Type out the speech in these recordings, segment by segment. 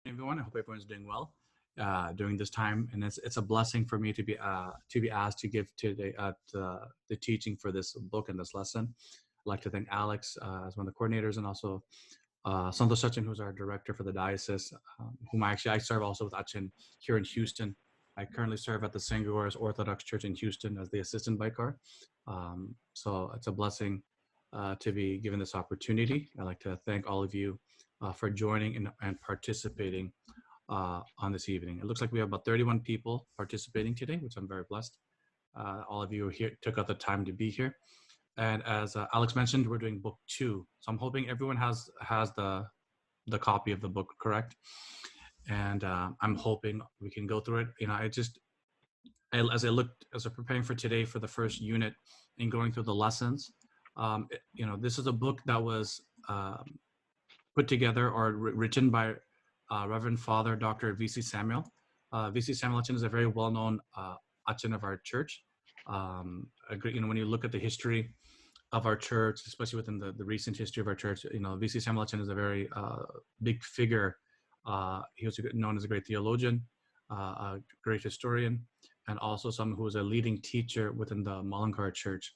everyone. I hope everyone's doing well during this time, and it's a blessing for me to be asked to give today the teaching for this book and this lesson. I'd like to thank Alex as one of the coordinators, and also Santosh Sachin, who's our director for the Diocese, whom I serve also with Achen here in Houston. I currently serve at the St. Gregorius Orthodox Church in Houston as the assistant vicar. So it's a blessing to be given this opportunity. I'd like to thank all of you for joining and participating on this evening. It looks like we have about 31 people participating today, which I'm very blessed. All of you here took out the time to be here. And as Alex mentioned, we're doing book 2. So I'm hoping everyone has the copy of the book, correct? And I'm hoping we can go through it. As I was preparing for today for the first unit and going through the lessons, this is a book that was put together or written by Reverend Father Dr. V.C. Samuel. V.C. Samuel Achen is a very well-known Achen of our church. When you look at the history of our church, especially within the recent history of our church, V.C. Samuel Achen is a very big figure. He was known as a great theologian, a great historian, and also someone who was a leading teacher within the Malankar Church.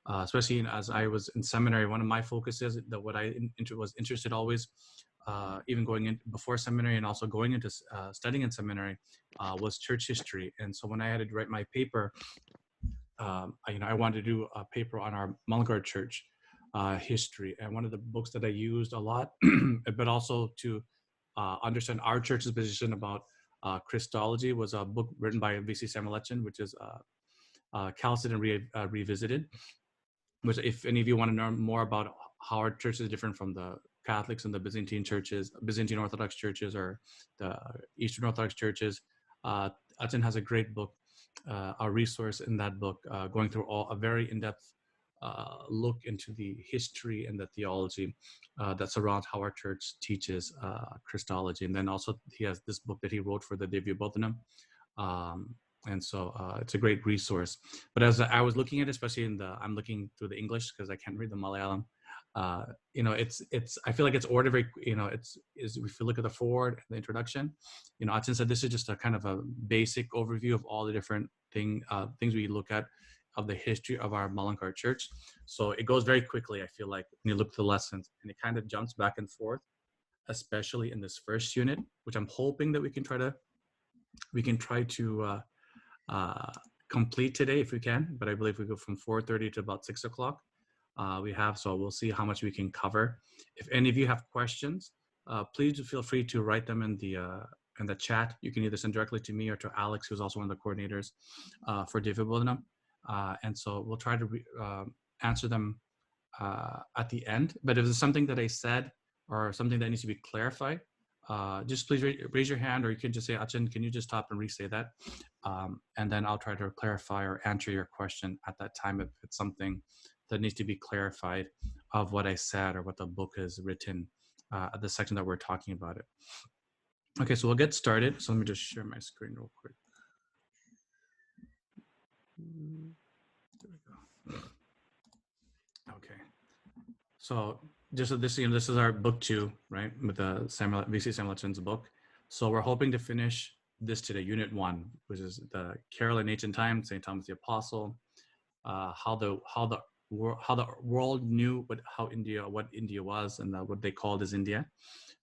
Especially as I was in seminary, one of my focuses that what I was interested always, even going in before seminary and also going into studying in seminary, was church history. And so when I had to write my paper, I wanted to do a paper on our Malankar Church history. And one of the books that I used a lot, but also to understand our church's position about Christology, was a book written by V.C. Samuel Achen, which is Chalcedon Revisited, which if any of you want to know more about how our church is different from the Catholics and the Byzantine churches, Byzantine Orthodox churches, or the Eastern Orthodox churches, Achen has a great book, a resource in that book, going through a very in-depth look into the history and the theology that surrounds how our church teaches Christology. And then also he has this book that he wrote for the Divyabodhanam. And so it's a great resource. But as I was looking at it, especially I'm looking through the English because I can't read the Malayalam. I feel like it's ordered very, if you look at the foreword and the introduction, Achen said this is just a kind of a basic overview of all the different things we look at of the history of our Malankar Church. So it goes very quickly, I feel like, when you look at the lessons, and it kind of jumps back and forth, especially in this first unit, which I'm hoping that we can try to complete today if we can. But I believe we go from 4:30 to about 6 o'clock. So we'll see how much we can cover. If any of you have questions, please feel free to write them in the chat. You can either send directly to me or to Alex, who's also one of the coordinators for Divyabodhanam. And so we'll try to answer them at the end. But if there's something that I said or something that needs to be clarified, just please raise your hand, or you can just say, Achen, can you just stop and re-say that? And then I'll try to clarify or answer your question at that time if it's something that needs to be clarified of what I said or what the book has written at the section that we're talking about it. Okay, so we'll get started. So let me just share my screen real quick. There we go. Okay. So just so this is our book 2, right? With the V.C. Samuel Achen's book. So we're hoping to finish this today, unit 1, which is the Kerala in ancient times, St. Thomas the Apostle, how the world knew what India was and what they called as India.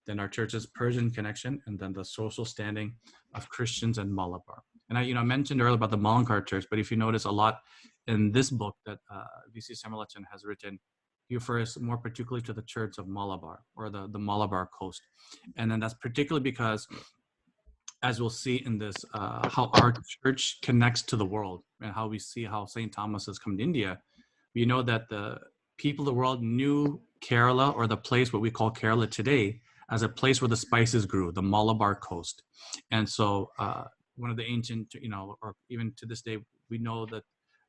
Then our church's Persian connection, and then the social standing of Christians in Malabar. And I mentioned earlier about the Malankar Church, but if you notice a lot in this book that V.C. Samuel Achen has written, he refers more particularly to the Church of Malabar, or the Malabar coast. And then that's particularly because, as we'll see in this, how our church connects to the world, and how we see how St. Thomas has come to India. We know that the people of the world knew Kerala, or the place what we call Kerala today, as a place where the spices grew, the Malabar coast. And so one of the ancient, or even to this day, we know that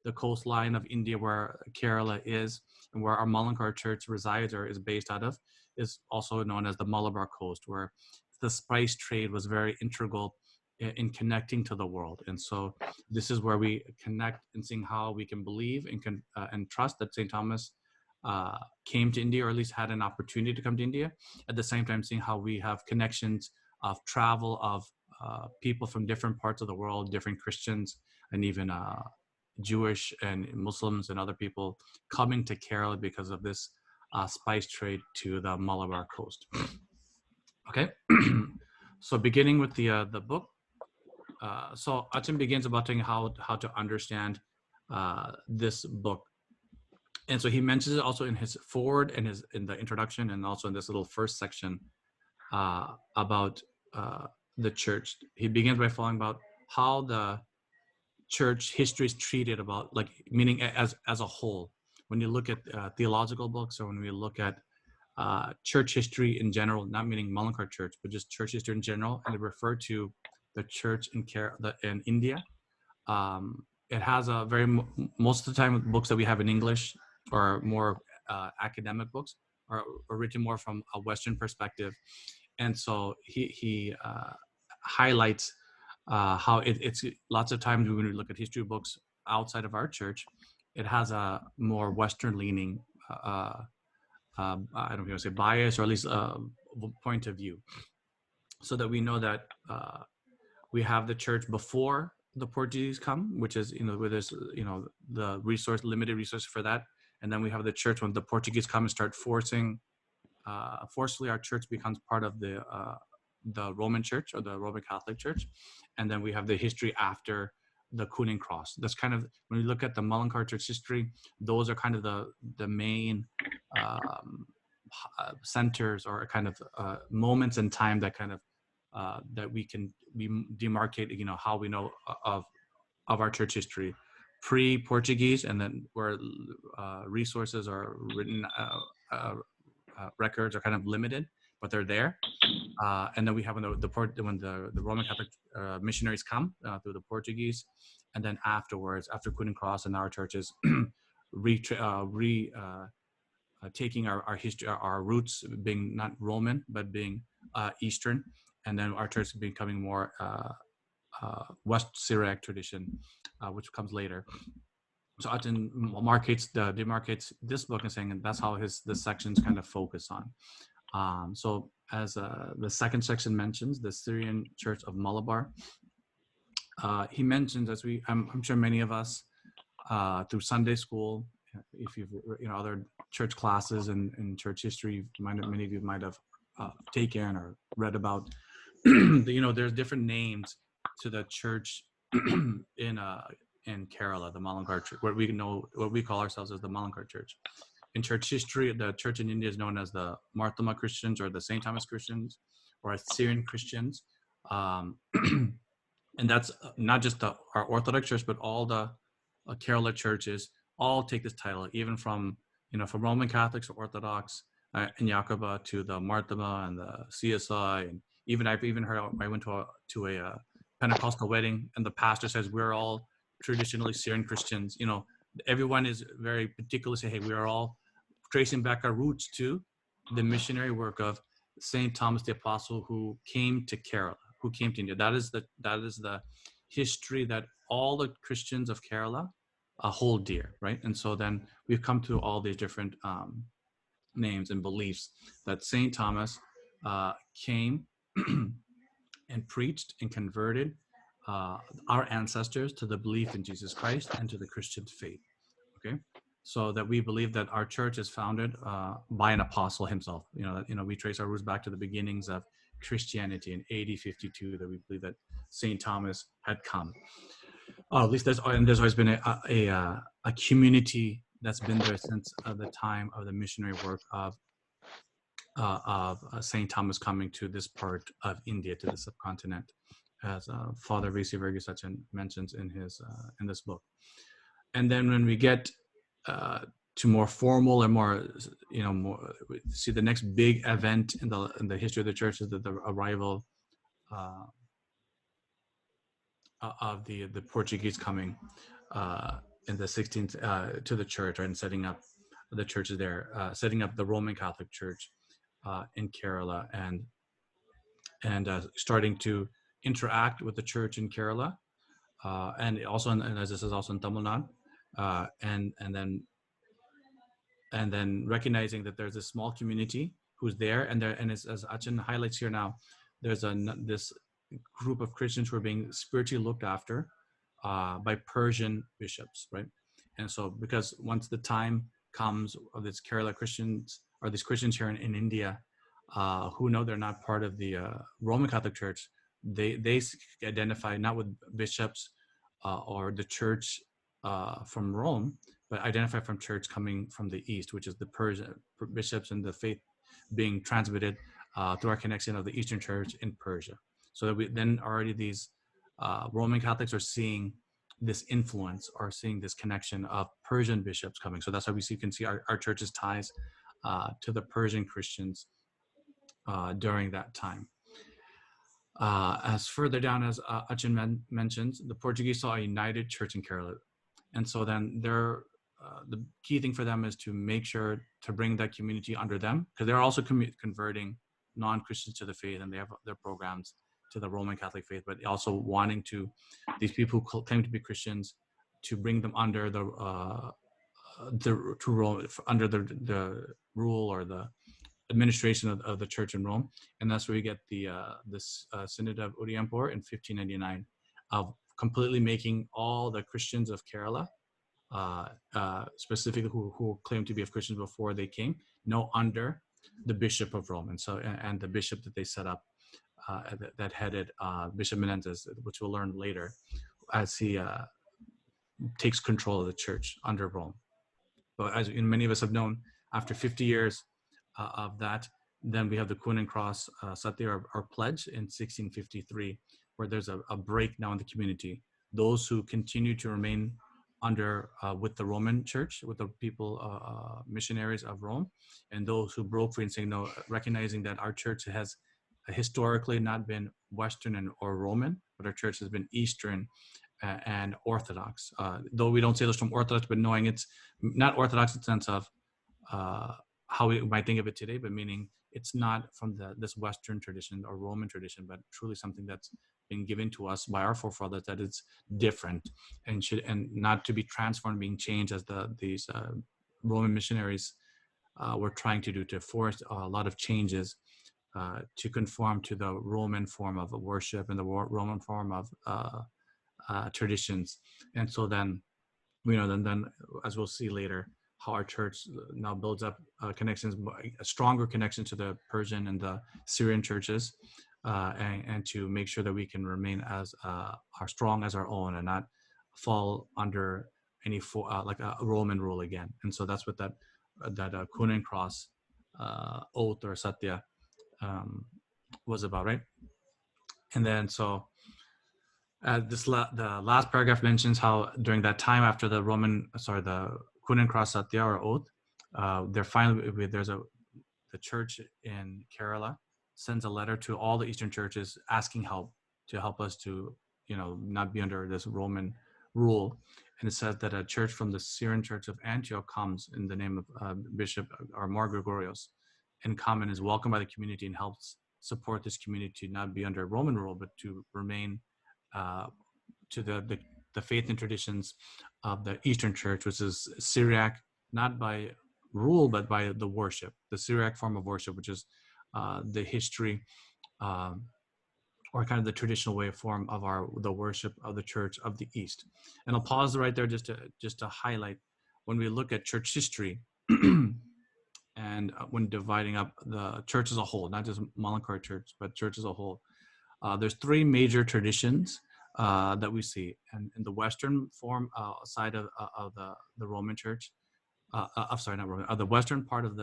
the coastline of India, where Kerala is, and where our Malankar Church resides or is based out of, is also known as the Malabar coast, where the spice trade was very integral in connecting to the world. And so this is where we connect and seeing how we can believe and trust that St. Thomas came to India, or at least had an opportunity to come to India. At the same time, seeing how we have connections of travel of people from different parts of the world, different Christians, and even Jewish and Muslims and other people coming to Kerala because of this spice trade to the Malabar coast. Okay, so beginning with the book. So Achen begins about telling how to understand this book, and so he mentions it also in his foreword and in the introduction, and also in this little first section about the church. He begins by following about how the church history is treated, about like meaning as a whole. When you look at theological books, or when we look at church history in general, not meaning Malankar Church, but just church history in general, and they refer to the church in India. It has a very most of the time books that we have in English or more academic books are written more from a Western perspective, and so he highlights how it's lots of times when we look at history books outside of our church, it has a more Western leaning. I don't know if you want to say bias, or at least point of view, so that we know that we have the church before the Portuguese come, which is, where there's, the limited resource for that. And then we have the church when the Portuguese come and start forcefully our church becomes part of the Roman Church, or the Roman Catholic Church. And then we have the history after the Kuning Cross. That's kind of, when we look at the Malankar Church history, those are kind of the main centers, or kind of moments in time that kind of that we demarcate, how we know of our church history pre-Portuguese, and then where resources are written, records are kind of limited, but they're there. And then we have when the Roman Catholic missionaries come through the Portuguese, and then afterwards, after Kuning Cross and our churches taking our history, our roots being not Roman but being Eastern, and then our church becoming more West Syriac tradition, which comes later. So Achen demarcates this book and saying, and that's how the sections kind of focus on. So as the second section mentions, the Syrian Church of Malabar, he mentions, as I'm sure many of us through Sunday school, if you've other church classes and church history, many of you might have taken or read about. There's different names to the church in Kerala, the Malankar Church, what we call ourselves as the Malankar Church. In church history, the church in India is known as the Marthama Christians, or the St. Thomas Christians, or Syrian Christians, and that's not just our Orthodox Church, but all the Kerala churches all take this title, even from from Roman Catholics or Orthodox in Yakoba to the Marthama and the CSI, and I've even heard, I went to a Pentecostal wedding, and the pastor says we're all traditionally Syrian Christians. Everyone is very particular, say, hey, we are all tracing back our roots to the missionary work of Saint Thomas the Apostle, who came to Kerala, who came to India. That is the history that all the Christians of Kerala hold dear, right? And so then we've come to all these different names and beliefs that Saint Thomas came and preached and converted our ancestors to the belief in Jesus Christ and to the Christian faith. Okay, so that we believe that our church is founded by an apostle himself. We trace our roots back to the beginnings of Christianity in AD 52. That we believe that Saint Thomas had come. At least there's always been a community that's been there since the time of the missionary work of Saint Thomas coming to this part of India, to the subcontinent, as Father V.C. Verghese mentions in this book. And then when we get to more formal and more, see the next big event in the history of the church is the arrival of the Portuguese coming in the 16th to the church, right, and setting up the churches there, setting up the Roman Catholic Church in Kerala, and starting to interact with the church in Kerala, and also, and as this is also in Tamil Nadu, and then recognizing that there's a small community who's there, and as Achen highlights here now, there's this group of Christians who are being spiritually looked after by Persian bishops, right? And so because once the time comes of these Kerala Christians, or these Christians here in India, who know they're not part of the Roman Catholic Church, they identify not with bishops or the church from Rome, but identify from church coming from the East, which is the Persian bishops and the faith being transmitted through our connection of the Eastern Church in Persia. So that we then already these Roman Catholics are seeing this influence or seeing this connection of Persian bishops coming. So that's how you can see our church's ties to the Persian Christians during that time. As further down, as Achen mentions, the Portuguese saw a united church in Kerala. And so then the key thing for them is to make sure to bring that community under them, because they're also converting non-Christians to the faith, and they have their programs to the Roman Catholic faith, but also wanting to, these people who claim to be Christians, to bring them under the rule or the administration of the church in Rome. And that's where we get this Synod of Udayampur in 1599 of completely making all the Christians of Kerala, specifically who claimed to be of Christians before they came, under the Bishop of Rome. And so, and the bishop that they set up that headed Bishop Menendez, which we'll learn later, as he takes control of the church under Rome. But as many of us have known, after 50 years of that, then we have the Kun and Cross Satya, our pledge in 1653, where there's a break now in the community. Those who continue to remain under with the Roman Church, with the people, missionaries of Rome, and those who broke free and saying no, recognizing that our church has historically not been Western or Roman, but our church has been Eastern and Orthodox. Though we don't say those from Orthodox, but knowing it's not Orthodox in the sense of how we might think of it today, but meaning it's not from this Western tradition or Roman tradition, but truly something that's been given to us by our forefathers, that it's different and not to be transformed, being changed as these Roman missionaries were trying to do, to force a lot of changes to conform to the Roman form of worship and the Roman form of traditions. And so then, then as we'll see later, how our church now builds up connections, a stronger connection to the Persian and the Syrian churches, and to make sure that we can remain as strong as our own and not fall under any like a Roman rule again. And so that's what that Kun and Cross oath or Satya was about, right? And then so the last paragraph mentions how during that time after the Kun and Cross Satya or oath, the church in Kerala sends a letter to all the Eastern churches asking to help us to not be under this Roman rule. And it says that a church from the Syrian Church of Antioch comes in the name of Bishop or Mar Gregorios, and come and is welcomed by the community and helps support this community to not be under Roman rule, but to remain to the faith and traditions of the Eastern Church, which is Syriac, not by rule, but by the worship, the Syriac form of worship, which is the history or kind of the traditional way form of the worship of the Church of the East. And I'll pause right there just to highlight, when we look at church history and when dividing up the church as a whole, not just Malankar Church, but church as a whole, there's three major traditions that we see. And in the Western form side of the Roman Church, the Western part of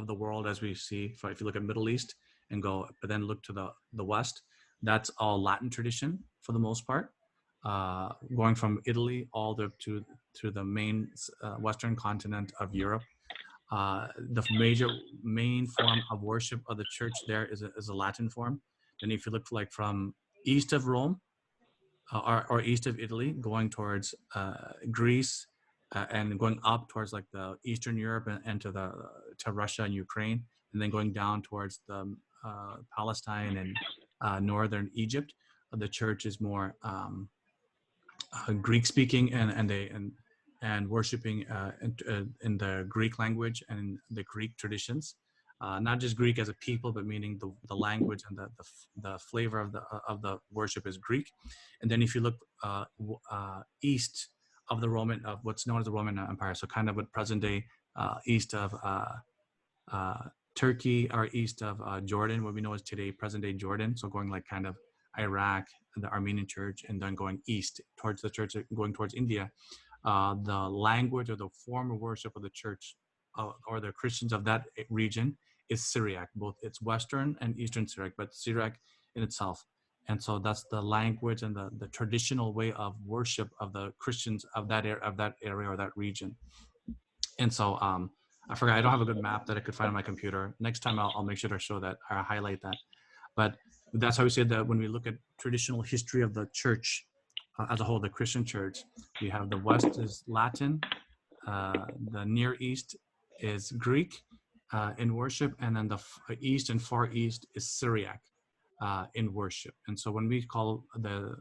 the world, as we see, if you look at Middle East and but then look to the West, that's all Latin tradition for the most part, going from Italy all the to the main Western continent of Europe. The main form of worship of the church there is a Latin form. Then if you look like from east of Rome or east of Italy, going towards Greece and going up towards like the Eastern Europe and to Russia and Ukraine, and then going down towards the Palestine and northern Egypt, the church is more Greek speaking and worshiping in the Greek language and the Greek traditions. not just Greek as a people, but meaning the language and the flavor of the worship is Greek. And then if you look east of the Roman, of what's known as the Roman Empire, so kind of what present day east of Turkey or east of Jordan, what we know is today present day Jordan. So going like kind of Iraq, the Armenian church, and then going east towards the church, going towards India. The language or the form of worship of the church or the Christians of that region is Syriac. Both it's Western and Eastern Syriac, but Syriac in itself. And so that's the language and the traditional way of worship of the Christians of that area or that region. And so I forgot, I don't have a good map that I could find on my computer. Next time I'll make sure to show that or highlight that. But that's how we say that when we look at traditional history of the church as a whole, the Christian church, we have the West is Latin, the Near East is Greek in worship, and then the East and Far East is Syriac in worship. And so when we call the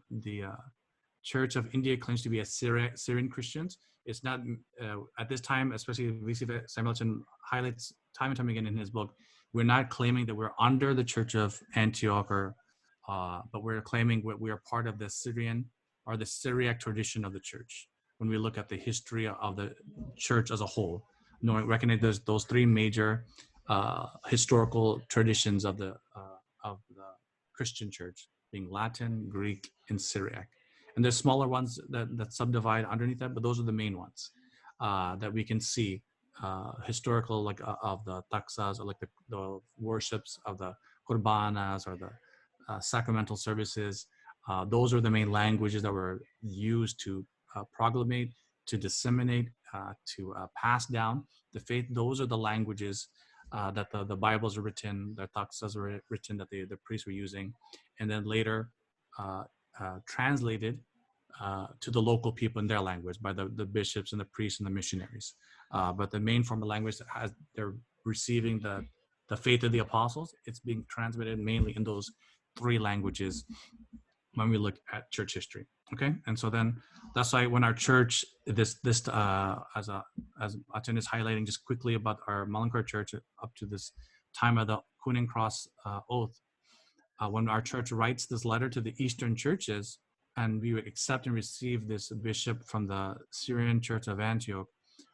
Church of India claims to be a Syrian Christians, it's not at this time, especially V.C. Samuelson highlights time and time again in his book, we're not claiming that we're under the Church of Antioch, or but we're claiming we are part of the Syrian or the Syriac tradition of the church. When we look at the history of the church as a whole, recognize there's those three major historical traditions of the Christian church, being Latin, Greek, and Syriac. And there's smaller ones that subdivide underneath that, but those are the main ones that we can see historical, like of the taksas, or like the worships of the qurbanas or the sacramental services. Those are the main languages that were used to proclamate, to disseminate, to pass down the faith. Those are the languages that the Bibles are written, the taksas were written, that the priests were using, and then later translated to the local people in their language by the bishops and the priests and the missionaries. But the main form of language that they're receiving the faith of the apostles, it's being transmitted mainly in those three languages when we look at church history. Okay, and so then that's why when our church, as Achen is highlighting just quickly about our Malankar church up to this time of the Kuning Cross oath, when our church writes this letter to the Eastern churches, and we would accept and receive this bishop from the Syrian Church of Antioch,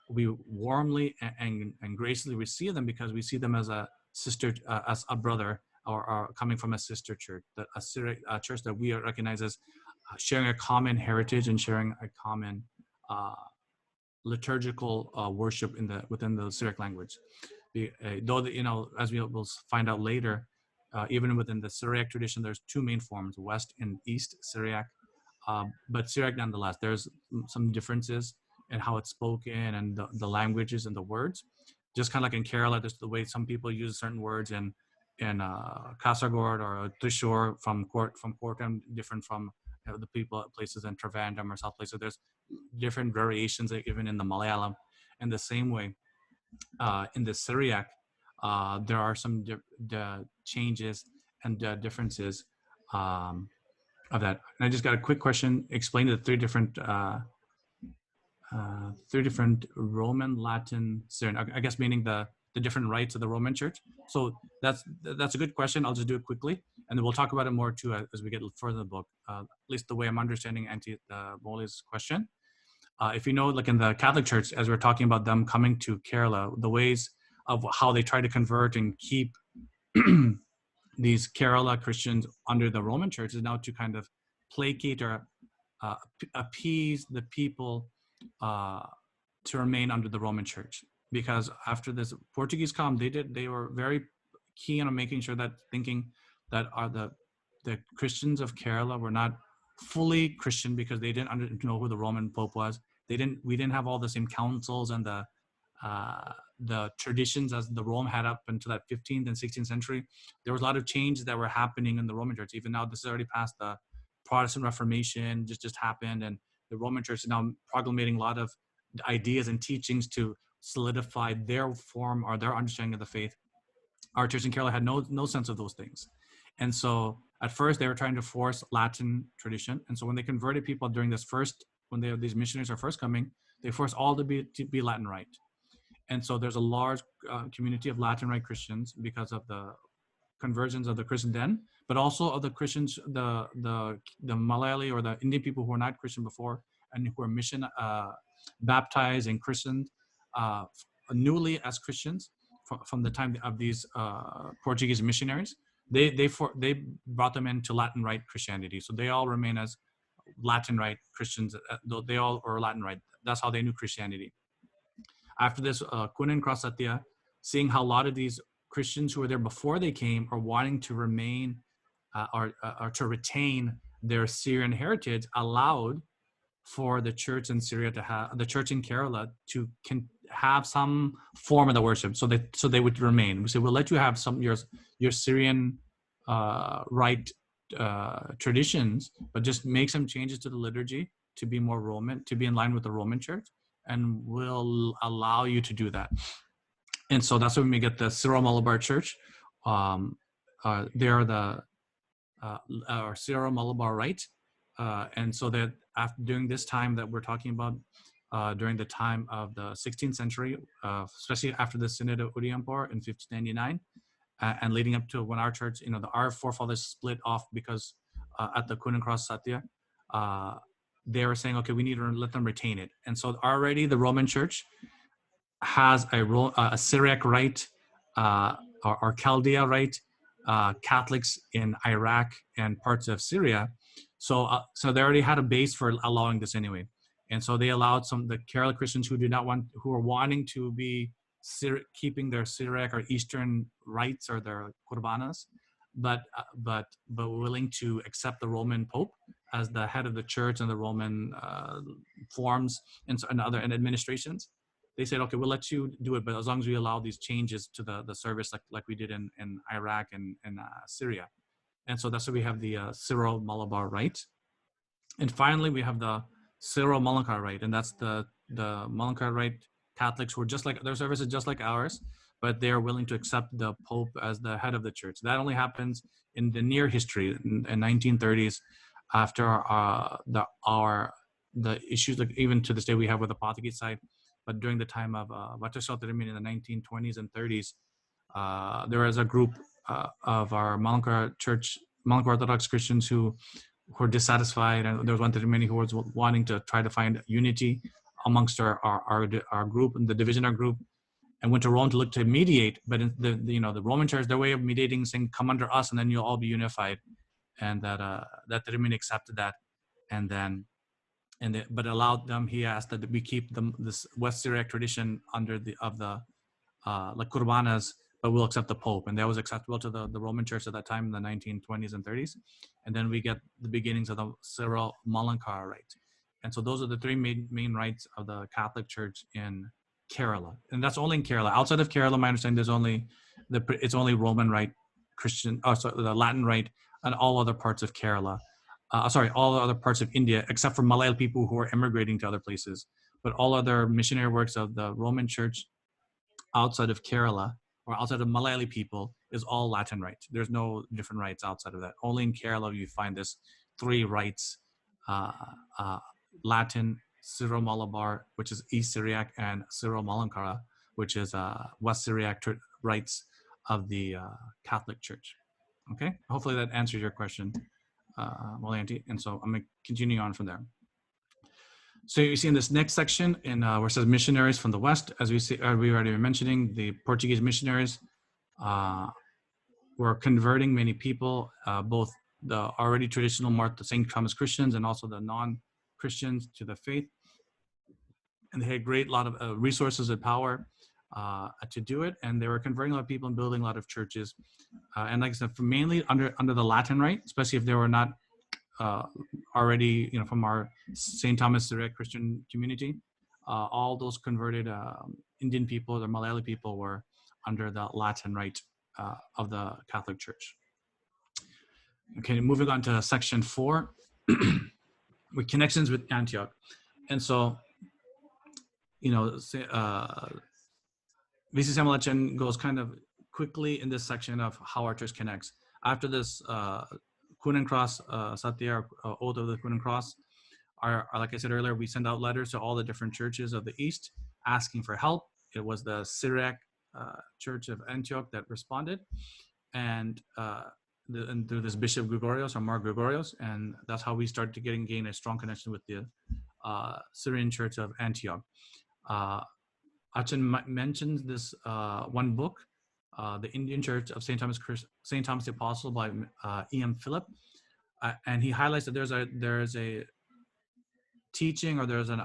we warmly and graciously receive them because we see them as a sister, as a brother, or coming from a sister church, a church that we recognize as sharing a common heritage and sharing a common liturgical worship within the Syriac language. Though, as we will find out later, even within the Syriac tradition, there's two main forms, West and East Syriac. But Syriac, nonetheless, there's some differences in how it's spoken and the languages and the words. Just kind of like in Kerala, there's the way some people use certain words in Kasaragod or Trishur from Kottayam, different from the people places in Trivandrum or South places. There's different variations even in the Malayalam. In the same way, in the Syriac, there are some changes and differences of that. And I just got a quick question. Explain the three different Roman, Latin, Syrian. I guess meaning the different rites of the Roman Church. So that's a good question. I'll just do it quickly, and then we'll talk about it more too as we get further in the book. At least the way I'm understanding Auntie Moli's question. If you know, like in the Catholic Church, as we're talking about them coming to Kerala, the ways of how they try to convert and keep these Kerala Christians under the Roman Church is now to kind of placate or appease the people to remain under the Roman Church. Because after this Portuguese come, they were very keen on making sure that thinking that the Christians of Kerala were not fully Christian because they didn't know who the Roman Pope was. We didn't have all the same councils and the traditions as the Rome had up until that 15th and 16th century. There was a lot of changes that were happening in the Roman Church. Even now, this is already past the Protestant Reformation, just happened, and the Roman Church is now proclamating a lot of ideas and teachings to solidify their form or their understanding of the faith. Our church in Kerala had no sense of those things. And so at first they were trying to force Latin tradition. And so when they converted people during these missionaries are first coming, they forced all to be Latin Rite. And so there's a large community of Latin Rite Christians because of the conversions of the Christian then, but also of the Christians, the Malayali or the Indian people who were not Christian before and who were mission baptized and christened newly as Christians from the time of these Portuguese missionaries. They brought them into Latin Rite Christianity, so they all remain as Latin Rite Christians. Though they all are Latin Rite. That's how they knew Christianity. After this, Kunan Cross Satya, seeing how a lot of these Christians who were there before they came are wanting to remain or to retain their Syrian heritage, allowed for the church in Syria to have the church in Kerala to have some form of the worship, so they would remain. We say we'll let you have some your Syrian rite traditions, but just make some changes to the liturgy to be more Roman, to be in line with the Roman Church, and we'll allow you to do that. And so that's when we get the Syro-Malabar Church. They are the Syro-Malabar Rite. And so that after during this time that we're talking about, during the time of the 16th century, especially after the Synod of Udayampur in 1599, and leading up to when our church, our forefathers split off because at the Kunan Cross Satya, they were saying, okay, we need to let them retain it. And so already the Roman Church has a Syriac Rite or Chaldea Rite, Catholics in Iraq and parts of Syria. So they already had a base for allowing this anyway. And so they allowed the Kerala Christians who are wanting to be keeping their Syriac or Eastern rites or their Qurbanas, but willing to accept the Roman Pope as the head of the church and the Roman forms and other administrations. They said, okay, we'll let you do it, but as long as we allow these changes to the service like we did in Iraq and Syria. And so that's why we have the Syro-Malabar Rite. And finally, we have the Syro-Malankar Rite, and that's the Malankar Rite Catholics who are just like, their service is just like ours, but they are willing to accept the Pope as the head of the church. That only happens in the near history, in 1930s, after the issues, like even to this day we have with the Portuguese side. But during the time of Vatashottaramin in the 1920s and 30s, there was a group of our Malankar Orthodox Christians who were dissatisfied, and there was one Thirumanni who was wanting to try to find unity amongst our group and the divisional group, and went to Rome to look to mediate. But the Roman Church, their way of mediating, saying, "Come under us, and then you'll all be unified," and that Thirumanni accepted that, but allowed them. He asked that we keep this West Syriac tradition under the Qurbanas, but we'll accept the Pope. And that was acceptable to the Roman Church at that time in the 1920s and 30s. And then we get the beginnings of the Syro-Malankar Rite. And so those are the three main rites of the Catholic Church in Kerala. And that's only in Kerala. Outside of Kerala, my understanding, it's only Roman Rite, the Latin Rite, and all other parts of Kerala. All other parts of India, except for Malayalam people who are immigrating to other places. But all other missionary works of the Roman Church outside of Kerala or outside of Malayali people is all Latin Rite. There's no different rites outside of that. Only in Kerala you find this three rites, Latin, Syro-Malabar, which is East Syriac, and Syro-Malankara, which is West Syriac rites of the Catholic Church. Okay, hopefully that answers your question, Molanti. And so I'm going to continue on from there. So you see in this next section, where it says missionaries from the West, as we already were mentioning, the Portuguese missionaries were converting many people, both the already traditional St. Thomas Christians and also the non-Christians to the faith. And they had a lot of resources and power to do it. And they were converting a lot of people and building a lot of churches. And like I said, mainly under the Latin Rite, especially if they were not already, from our St. Thomas Syriac Christian community, all those converted Indian people or Malayali people were under the Latin Rite of the Catholic Church. Okay, moving on to section 4, with connections with Antioch. And so, V.C. Samuel Achen goes kind of quickly in this section of how our church connects. After this Kunan Cross Satya, Oath of the Kunan Cross, like I said earlier, we send out letters to all the different churches of the East asking for help, it was the Syriac Church of Antioch that responded, and through this Bishop Gregorios or Mark Gregorios, and that's how we started to gain a strong connection with the Syrian Church of Antioch. Achen mentions this one book, The Indian Church of St. Thomas the Apostle by E.M. Philip, and he highlights that there's a teaching, or there's an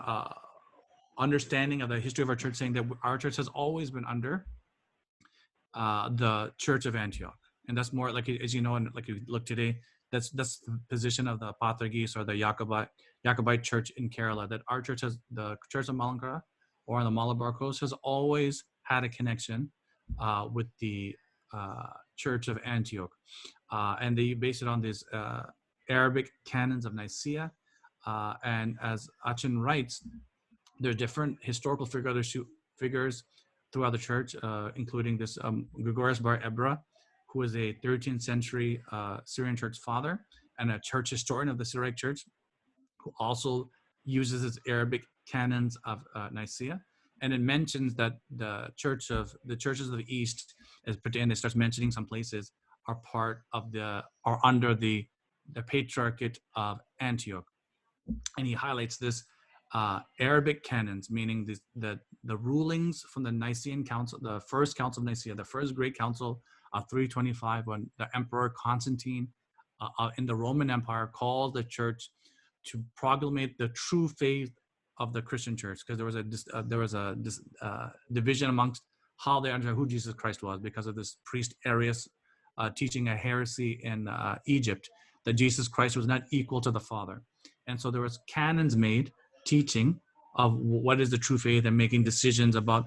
understanding of the history of our church, saying that our church has always been under the Church of Antioch, and that's more like, as you know, and like you look today, that's the position of the Portuguese or the Jacobite Church in Kerala. That our church has, the Church of Malankara or on the Malabar Coast, has always had a connection with the Church of Antioch, and they base it on these Arabic canons of Nicaea, and as Achen writes, there are different historical figures throughout the church, including this Gregorius Bar Ebra, who was a 13th century Syrian church father and a church historian of the Syriac church, who also uses its Arabic canons of Nicaea. And it mentions that the churches of the East, and it starts mentioning some places, are under the Patriarchate of Antioch. And he highlights this Arabic canons, meaning the rulings from the Nicene Council, the first Council of Nicaea, the first Great Council of 325, when the Emperor Constantine in the Roman Empire called the church to proclamate the true faith of the Christian church, because there was a division amongst how they understood who Jesus Christ was, because of this priest Arius teaching a heresy in Egypt, that Jesus Christ was not equal to the Father. And so there was canons made teaching of what is the true faith, and making decisions about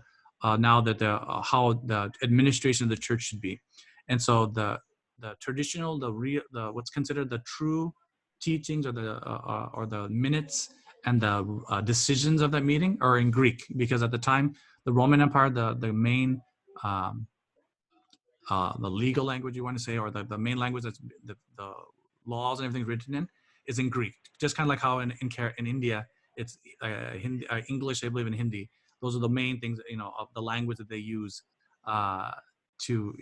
now that how the administration of the church should be. And so the traditional, what's considered the true teachings, or the minutes and the decisions of that meeting, are in Greek, because at the time the Roman Empire, the main the legal language, you want to say, or the main language that's the laws and everything written in, is in Greek. Just kind of like how in India it's Hindi, English, I believe, in Hindi. Those are the main things, of the language that they use to,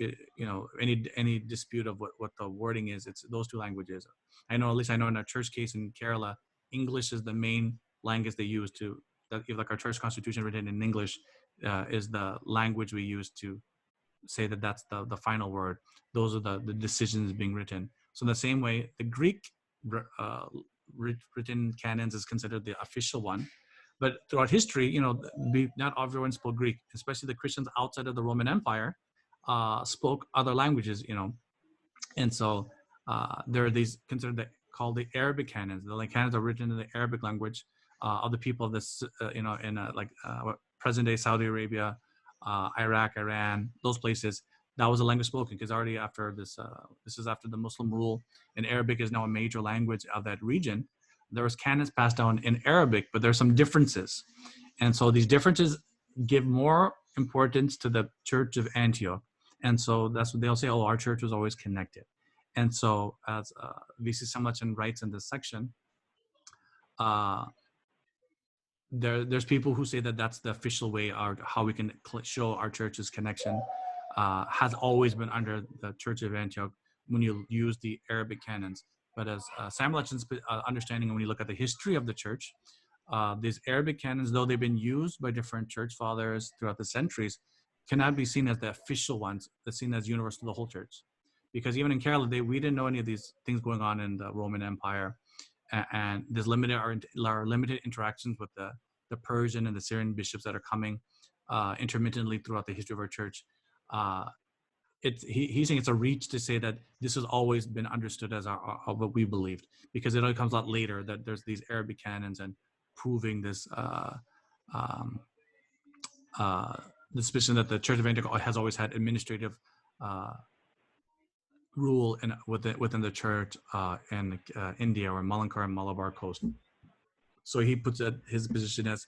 any dispute of what the wording is. It's those two languages. At least I know in a church case in Kerala, English is the main language they use like our church constitution written in English is the language we use to say that that's the final word. Those are the decisions being written. So in the same way, the Greek written canons is considered the official one. But throughout history, not everyone spoke Greek, especially the Christians outside of the Roman Empire spoke other languages, And so there are these called the Arabic canons. The canons are written in the Arabic language of the people of this, in present day Saudi Arabia, Iraq, Iran, those places. That was a language spoken, because already after this is after the Muslim rule, and Arabic is now a major language of that region. There was canons passed down in Arabic, but there's some differences. And so these differences give more importance to the Church of Antioch. And so that's what they'll say, our church was always connected. And so as V.C. Samlachan writes in this section, there's people who say that that's the official way, how we can show our church's connection has always been under the Church of Antioch when you use the Arabic canons. But as Samlachan's understanding, when you look at the history of the church, these Arabic canons, though they've been used by different church fathers throughout the centuries, cannot be seen as the official ones that's seen as universal to the whole church. Because even in Kerala, we didn't know any of these things going on in the Roman Empire. And there's limited interactions with the Persian and the Syrian bishops that are coming intermittently throughout the history of our church. He's saying it's a reach to say that this has always been understood as what we believed, because it only comes a lot later that there's these Arabic canons and proving this the suspicion that the Church of Antioch has always had administrative rule within the church in India, or Malankar and Malabar Coast. So he puts his position as,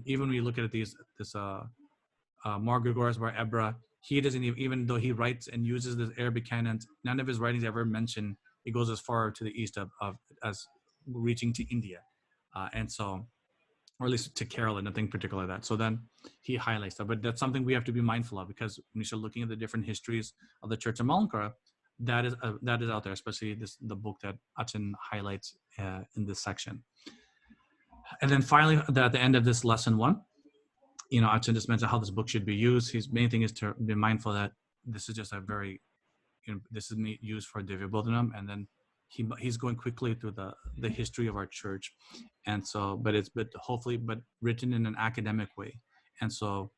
even when you look at this Mar Gregorius Bar Ebra, he doesn't even though he writes and uses the Arabic canons, none of his writings ever mention it goes as far to the east of as reaching to India. And so or at least to Kerala, nothing particular like that. So then he highlights that, but that's something we have to be mindful of, because when you start looking at the different histories of the Church of Malankara, that is out there, especially the book that Achen highlights in this section. And then finally, at the end of this lesson 1, Achen just mentioned how this book should be used. His main thing is to be mindful that this is just a very, this is used for Divyabodhanam, and then he's going quickly through the history of our church, and so but hopefully written in an academic way. And so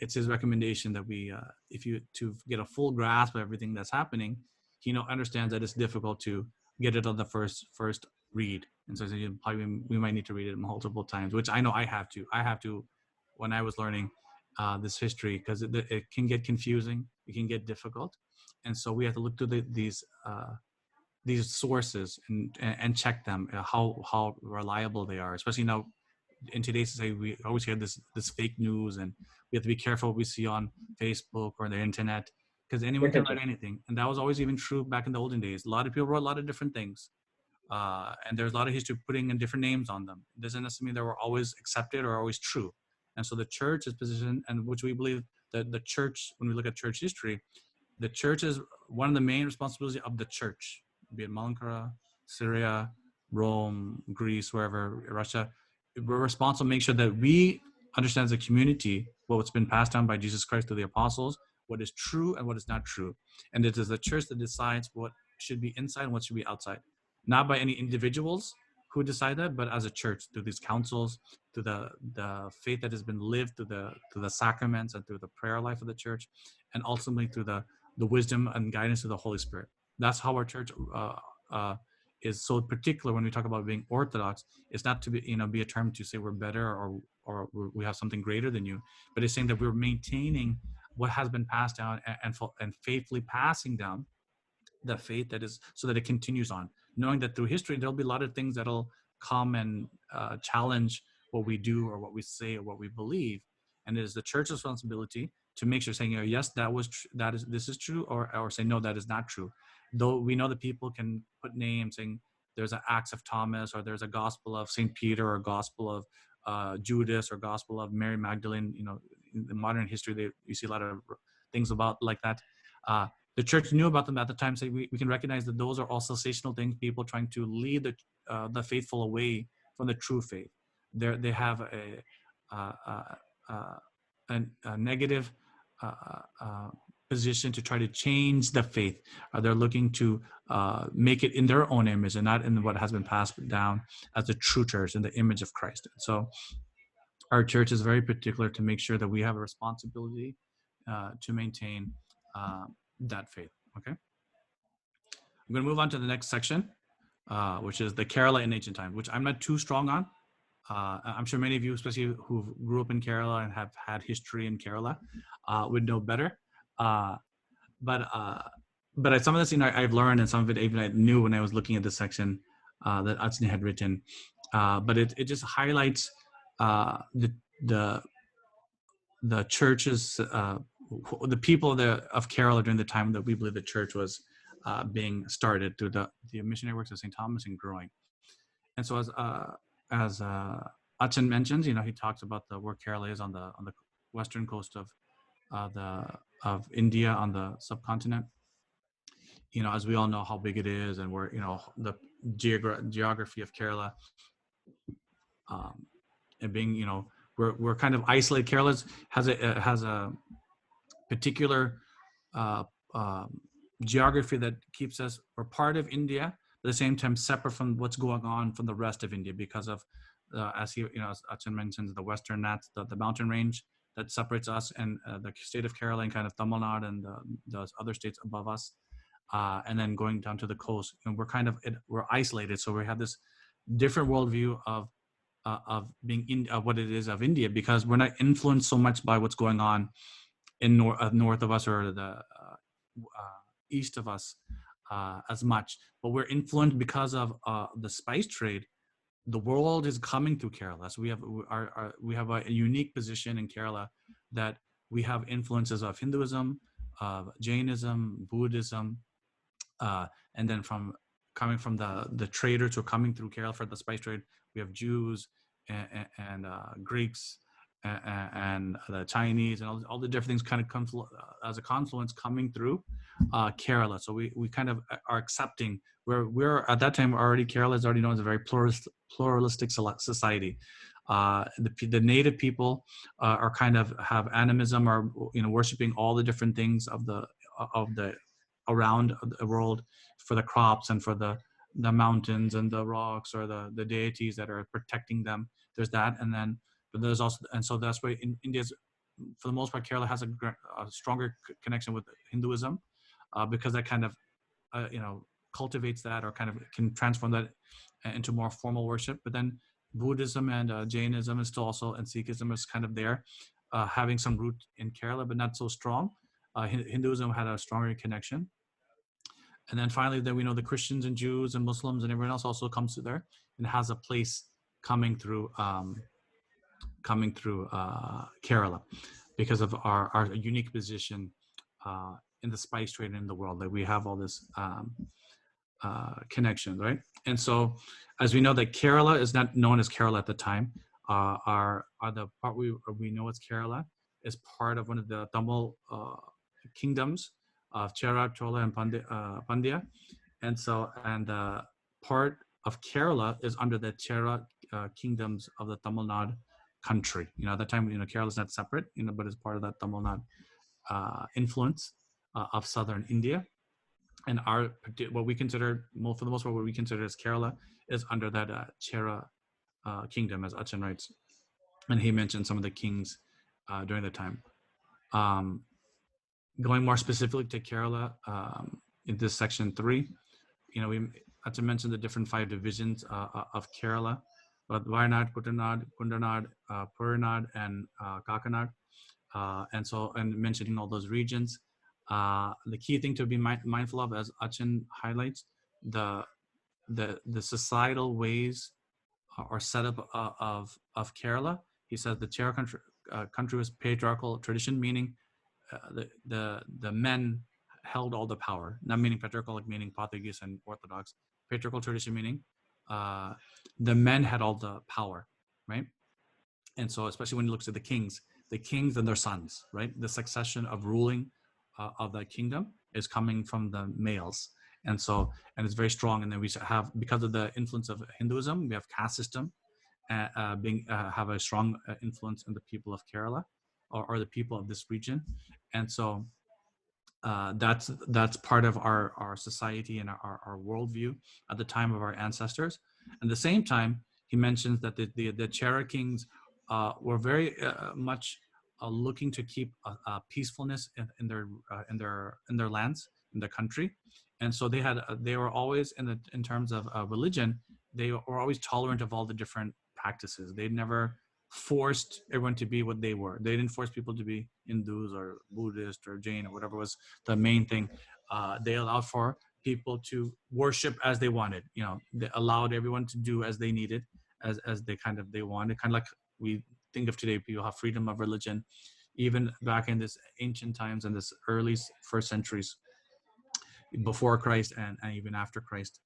it's his recommendation that we if you to get a full grasp of everything that's happening, he understands that it's difficult to get it on the first read, and so we might need to read it multiple times, which I know I have to when I was learning this history, because it can get confusing, it can get difficult, and so we have to look to these sources and check them, how reliable they are, especially now in today's society. We always hear this fake news, and we have to be careful what we see on Facebook or the internet, because anyone can write anything. And that was always even true back in the olden days. A lot of people wrote a lot of different things, and there's a lot of history putting in different names on them. It doesn't necessarily mean they were always accepted or always true. And so the church is positioned, and which we believe that the church, when we look at church history, the church is one of the main responsibilities of the church, be it Malankara, Syria, Rome, Greece, wherever, Russia. We're responsible to make sure that we understand as a community what's been passed down by Jesus Christ to the apostles, what is true and what is not true. And it is the church that decides what should be inside and what should be outside. Not by any individuals who decide that, but as a church, through these councils, through the faith that has been lived, through the sacraments, and through the prayer life of the church, and ultimately through the wisdom and guidance of the Holy Spirit. That's how our church is so particular when we talk about being Orthodox. It's not to be a term to say we're better or we have something greater than you, but it's saying that we're maintaining what has been passed down and faithfully passing down the faith that is, so that it continues on, knowing that through history there'll be a lot of things that'll come and challenge what we do or what we say or what we believe, and it is the church's responsibility to make sure, saying, yes, this is true, or say, no, that is not true. Though we know that people can put names, saying there's an Acts of Thomas, or there's a Gospel of St. Peter, or Gospel of Judas, or Gospel of Mary Magdalene. In the modern history, you see a lot of things about like that. The church knew about them at the time, so we can recognize that those are all sensational things, people trying to lead the faithful away from the true faith. They have a negative position to try to change the faith. They're looking to make it in their own image and not in what has been passed down as the true church, in the image of Christ. So our church is very particular to make sure that we have a responsibility to maintain that faith. Okay, I'm going to move on to the next section, which is the Kerala in ancient time, which I'm not too strong on. I'm sure many of you, especially who grew up in Kerala and have had history in Kerala, would know better. But some of this, I've learned, and some of it even I knew when I was looking at this section that Achen had written. But it just highlights the churches, the people of Kerala during the time that we believe the church was being started through the missionary works of St. Thomas and growing. And so as Achen mentions, he talks about where Kerala is on the western coast of India, on the subcontinent. As we all know how big it is, and where the geography of Kerala, and being we're kind of isolated. Kerala has a particular geography that keeps us, we're part of India, but at the same time separate from what's going on from the rest of India, because of as Achen mentions, the western Nats, the mountain range that separates us and the state of Kerala and kind of Tamil Nadu and the other states above us, and then going down to the coast, and we're isolated. So we have this different worldview of being in what it is of India, because we're not influenced so much by what's going on in north of us, or the east of us as much, but we're influenced because of the spice trade. The world is coming through Kerala, so we have a unique position in Kerala, that we have influences of Hinduism, of Jainism, Buddhism, and then coming from the traders who are coming through Kerala for the spice trade, we have Jews, and Greeks and the Chinese and all the different things kind of come as a confluence coming through Kerala. So we kind of are accepting we're at that time already, Kerala is already known as a very pluralistic society. The native people are kind of have animism, or worshiping all the different things of the around the world, for the crops and for the mountains and the rocks, or the deities that are protecting them. There's that, and then but there's also, and so that's why in India's, for the most part, Kerala has a stronger connection with Hinduism, because that kind of cultivates that, or kind of can transform that into more formal worship. But then Buddhism and Jainism is still also, and Sikhism is kind of there, having some root in Kerala, but not so strong. Hinduism had a stronger connection. And then finally, then we know the Christians and Jews and Muslims and everyone else also comes to there and has a place coming through Kerala, because of our unique position in the spice trade in the world. That we have all this connection, right? And so, as we know, that Kerala is not known as Kerala at the time. The part we know as Kerala is part of one of the Tamil kingdoms of Chera, Chola, and Pandya, and so part of Kerala is under the Chera kingdoms of the Tamil Nadu country. At that time, Kerala is not separate, but it's part of that Tamil Nadu influence of southern India. And what we consider, for the most part, what we consider as Kerala is under that Chera kingdom, as Achen writes, and he mentioned some of the kings during the time. Going more specifically to Kerala, in this section 3, we had to mention the different 5 divisions of Kerala, but Wayanad, Kuttanad, Kundanad, Puranad, and Kakanad, and mentioning all those regions. The key thing to be mindful of, as Achen highlights, the societal ways or setup of Kerala. He says the Chera country was patriarchal tradition, meaning the men held all the power. Not meaning patriarchal, like meaning Portuguese and Orthodox. Patriarchal tradition meaning the men had all the power, right? And so, especially when you look at the kings and their sons, right? The succession of ruling of that kingdom is coming from the males. And so, and it's very strong. And then we have, because of the influence of Hinduism, we have caste system have a strong influence in the people of Kerala, or the people of this region. And so that's part of our society and our worldview at the time of our ancestors. At the same time, he mentions that the Chera kings were very much looking to keep peacefulness in their lands, in their country, and so they were always in terms of religion, they were always tolerant of all the different practices. They never forced everyone to be what they were. They didn't force people to be Hindus or Buddhist or Jain or whatever was the main thing. They allowed for people to worship as they wanted. They allowed everyone to do as they needed, as they wanted. Kind of like we think of today, people have freedom of religion. Even back in this ancient times and this early first centuries before Christ and even after Christ,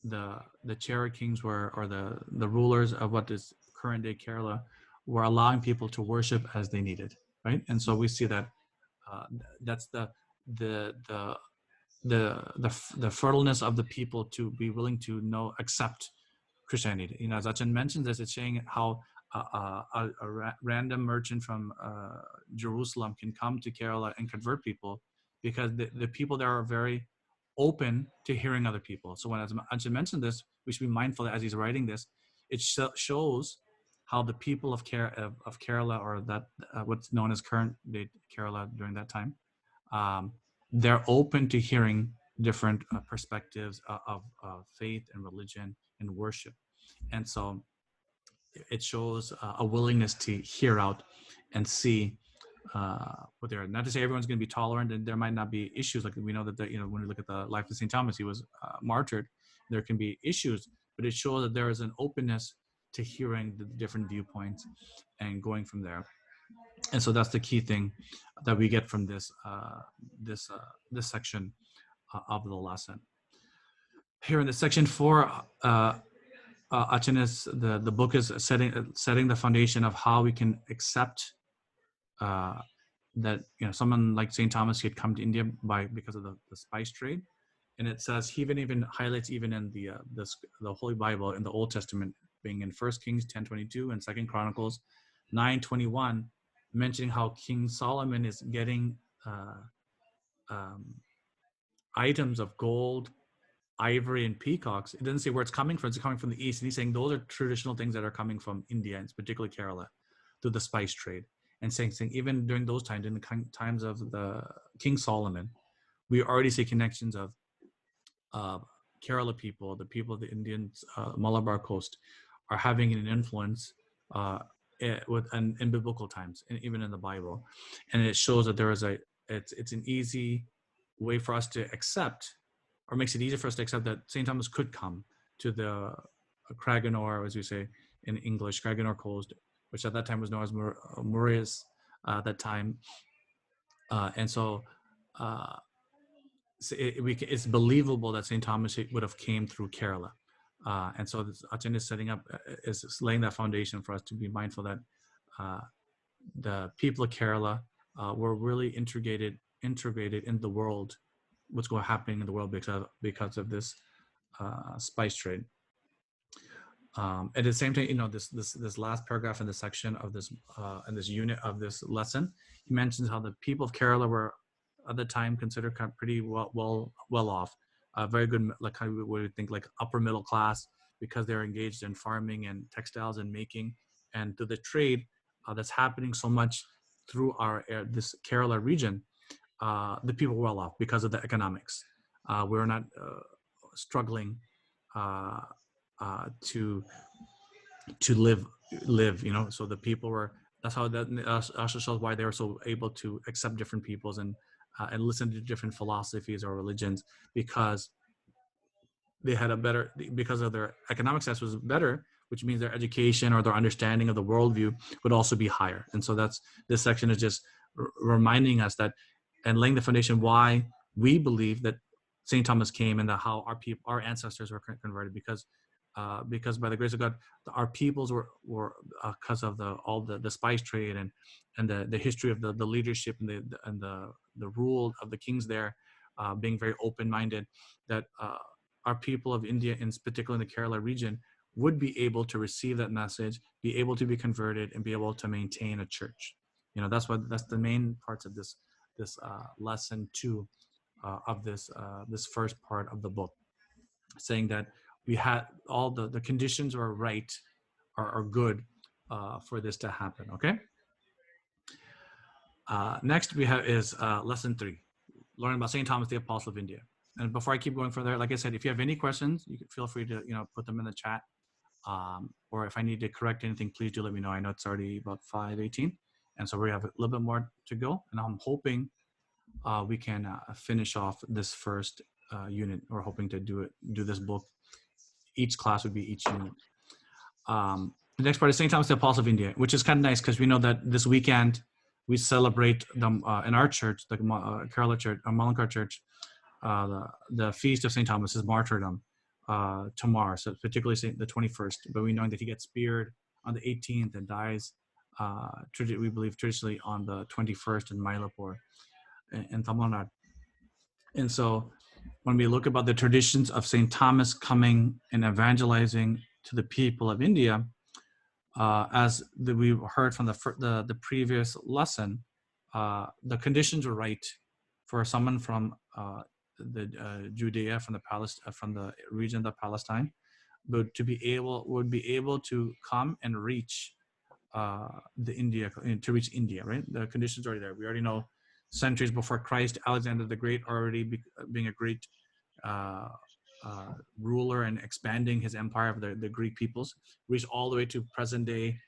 the Chera kings or the rulers of what is current day Kerala were allowing people to worship as they needed, right? And so we see that that's the fertileness of the people to be willing to accept Christianity. As Achen mentions this, it's saying how a random merchant from Jerusalem can come to Kerala and convert people, because the people there are very open to hearing other people. So when Achen mentioned this, we should be mindful that as he's writing this, it shows how the people of Kerala, or that what's known as current day Kerala during that time, they're open to hearing different perspectives of faith and religion and worship. And so it shows a willingness to hear out and see what they are. Not to say everyone's going to be tolerant, and there might not be issues. Like we know that when we look at the life of St. Thomas, he was martyred. There can be issues, but it shows that there is an openness to hearing the different viewpoints and going from there. And so that's the key thing that we get from this section of the lesson. Here in the section 4, Achen is the book is setting the foundation of how we can accept that someone like Saint Thomas, he had come to India because of the spice trade, and it says he even highlights even in the Holy Bible in the Old Testament, being in 1 Kings 10:22 and 2 Chronicles 9:21, mentioning how King Solomon is getting um, items of gold, ivory, and peacocks. It doesn't say where it's coming from. It's coming from the east, and he's saying those are traditional things that are coming from India, and particularly Kerala, through the spice trade. And saying even during those times, in the times of the King Solomon, we already see connections of Kerala people, the people of the Indian Malabar coast, are having an influence in biblical times, and even in the Bible, and it shows that it's an easy way for us to accept, or makes it easier for us to accept, that St. Thomas could come to the Craigennor, as we say in English, Craigennor coast, which at that time was known as Mauritius at that time, and so. It's believable that St. Thomas would have came through Kerala. And so Achen is is laying that foundation for us to be mindful that the people of Kerala were really integrated in the world, what's going happening in the world because of this spice trade. At the same time, this last paragraph in this section of this in this unit of this lesson, he mentions how the people of Kerala were at the time considered kind of pretty well off, very good, like how we would think like upper middle class, because they're engaged in farming and textiles and making, and through the trade that's happening so much through this Kerala region. The people were well off because of the economics. We're not struggling to live. So the people were. That's how that also shows why they were so able to accept different peoples and listen to different philosophies or religions, because they had because of their economic status was better, which means their education or their understanding of the worldview would also be higher. And so this section is just reminding us that, and laying the foundation why we believe that St. Thomas came, and how our ancestors were converted, because by the grace of God, our peoples were because of all the spice trade and the history of the leadership and the rule of the kings there, being very open-minded, that our people of India, in particular in the Kerala region, would be able to receive that message, be able to be converted, and be able to maintain a church. That's the main parts of this lesson 2 of this first part of the book, saying that we had all the conditions are right, are good for this to happen. Okay. Next we have is lesson 3, learning about St. Thomas the Apostle of India. And before I keep going further, like I said, if you have any questions, you can feel free to put them in the chat, or if I need to correct anything, please do let me know. I know it's already about 5:18, and so we have a little bit more to go, and I'm hoping we can finish off this first unit. We're hoping to do this book. Each class would be each unit. The next part is St. Thomas the Apostle of India, which is kind of nice because we know that this weekend we celebrate them in our church, the Kerala Church, Malankar Church, the feast of St. Thomas's martyrdom tomorrow, so particularly the 21st. But we know that he gets speared on the 18th and dies, we believe traditionally, on the 21st in Mylapore in Tamil Nadu. And so when we look about the traditions of St. Thomas coming and evangelizing to the people of India, as we heard from the previous lesson, the conditions were right for someone from the Judea, from the region of Palestine, but would be able to come and reach to reach India, right? The conditions are already there. We already know centuries before Christ, Alexander the Great already being a great ruler and expanding his empire of the Greek peoples, reached all the way to present day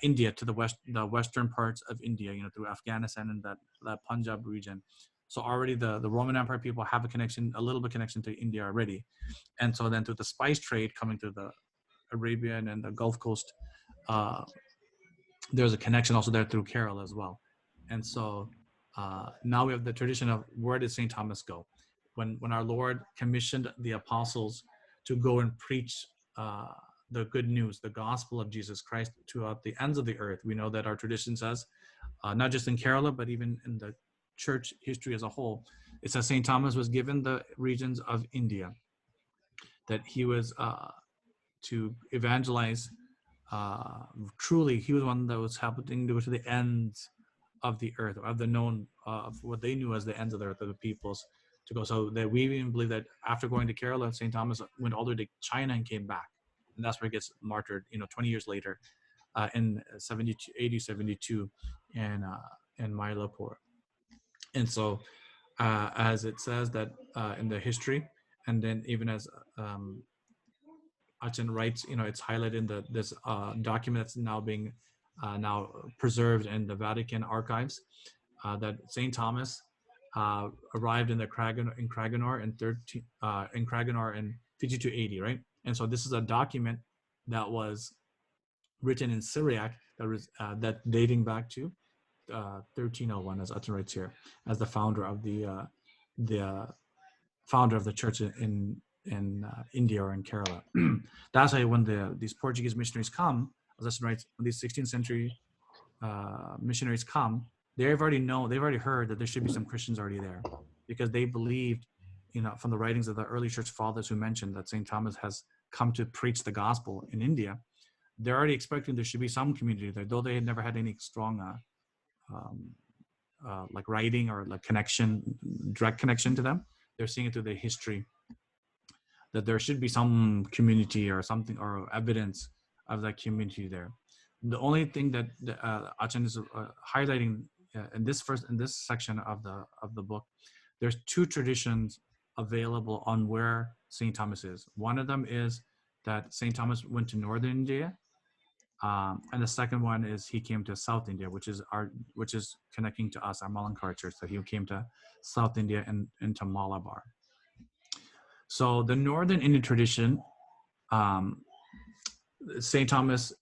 India, to the western parts of India, through Afghanistan and that Punjab region. So already the Roman Empire people have a little bit connection to India already. And so then through the spice trade coming through the Arabian and the Gulf Coast, there's a connection also there through Kerala as well. And so now we have the tradition of, where did St. Thomas go? When our Lord commissioned the apostles to go and preach the good news, the gospel of Jesus Christ throughout the ends of the earth. We know that our tradition says, not just in Kerala, but even in the church history as a whole, it says St. Thomas was given the regions of India, that he was to evangelize. Truly, he was one that was helping to go to the ends of the earth, of the known, of what they knew as the ends of the earth, of the peoples to go. So that we even believe that after going to Kerala, St. Thomas went all the way to China and came back. And that's where he gets martyred, 20 years later, in 72 in Mylapore. And so, as it says that in the history, and then even as Achen writes, it's highlighted in this document that's now being now preserved in the Vatican archives, that St. Thomas arrived in Kraganor in 5280, right? And so this is a document that was written in Syriac that dating back to 1301, as Achen writes here, as the founder of the founder of the church in India or in Kerala. That's why when these Portuguese missionaries come, as Achen writes, when these 16th century missionaries come, they've already heard that there should be some Christians already there, because they believed, from the writings of the early church fathers who mentioned that St. Thomas has come to preach the gospel in India. They're already expecting there should be some community there, though they had never had any strong like writing or like direct connection to them. They're seeing it through the history that there should be some community or something or evidence of that community there. The only thing that Achen is highlighting in this section of the book, there's two traditions available on where St. Thomas is. One of them is that St. Thomas went to northern India, and the second one is he came to South India, which is connecting to us, our Malankara church, that he came to South India and into Malabar. So the northern Indian tradition, St. Thomas,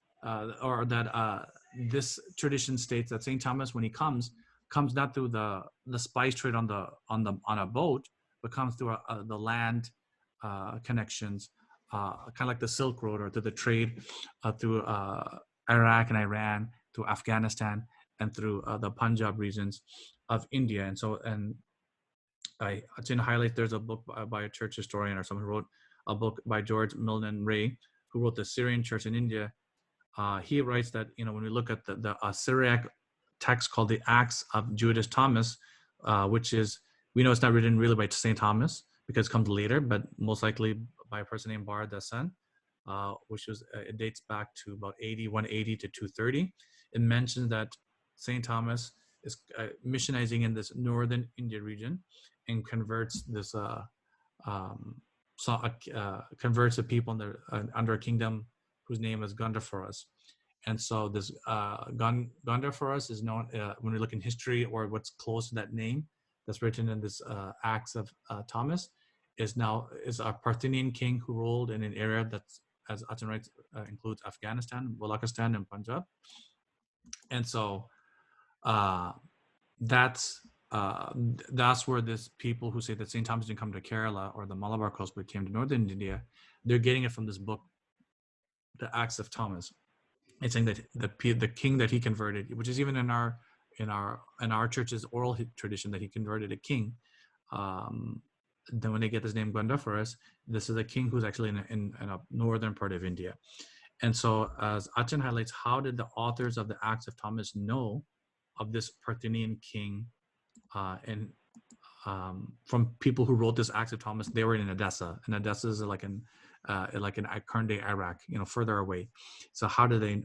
this tradition states that St. Thomas, when he comes not through the spice trade on a boat, but comes through the land connections, kind of like the Silk Road, or through the trade through Iraq and Iran, through Afghanistan, and through the Punjab regions of India. And so, I didn't highlight, there's a book by a church historian or someone who wrote a book by George Milne Ray, who wrote the Syrian church in India. He writes that, when we look at the Syriac text called the Acts of Judas Thomas, which is, we know it's not written really by St. Thomas because it comes later, but most likely by a person named Bar Dasan, which was, it dates back to about 180 to 230. It mentions that St. Thomas is missionizing in this northern India region and converts this converts the people under a kingdom whose name is Gandapharas. And so this Gandapharas is known, when we look in history or what's close to that name that's written in this Acts of Thomas, is a Parthian king who ruled in an area that's, as Achen writes, includes Afghanistan, Balochistan, and Punjab. And so that's where this people who say that St. Thomas didn't come to Kerala or the Malabar coast but came to northern India, they're getting it from this book, the Acts of Thomas. It's saying that the king that he converted, which is even in our church's oral tradition, that he converted a king. Then when they get this name Gandapharas, this is a king who's actually in a northern part of India. And so, as Achen highlights, how did the authors of the Acts of Thomas know of this Parthian king? And from people who wrote this Acts of Thomas, they were in Edessa, and Edessa is like in current day Iraq, further away. So how do they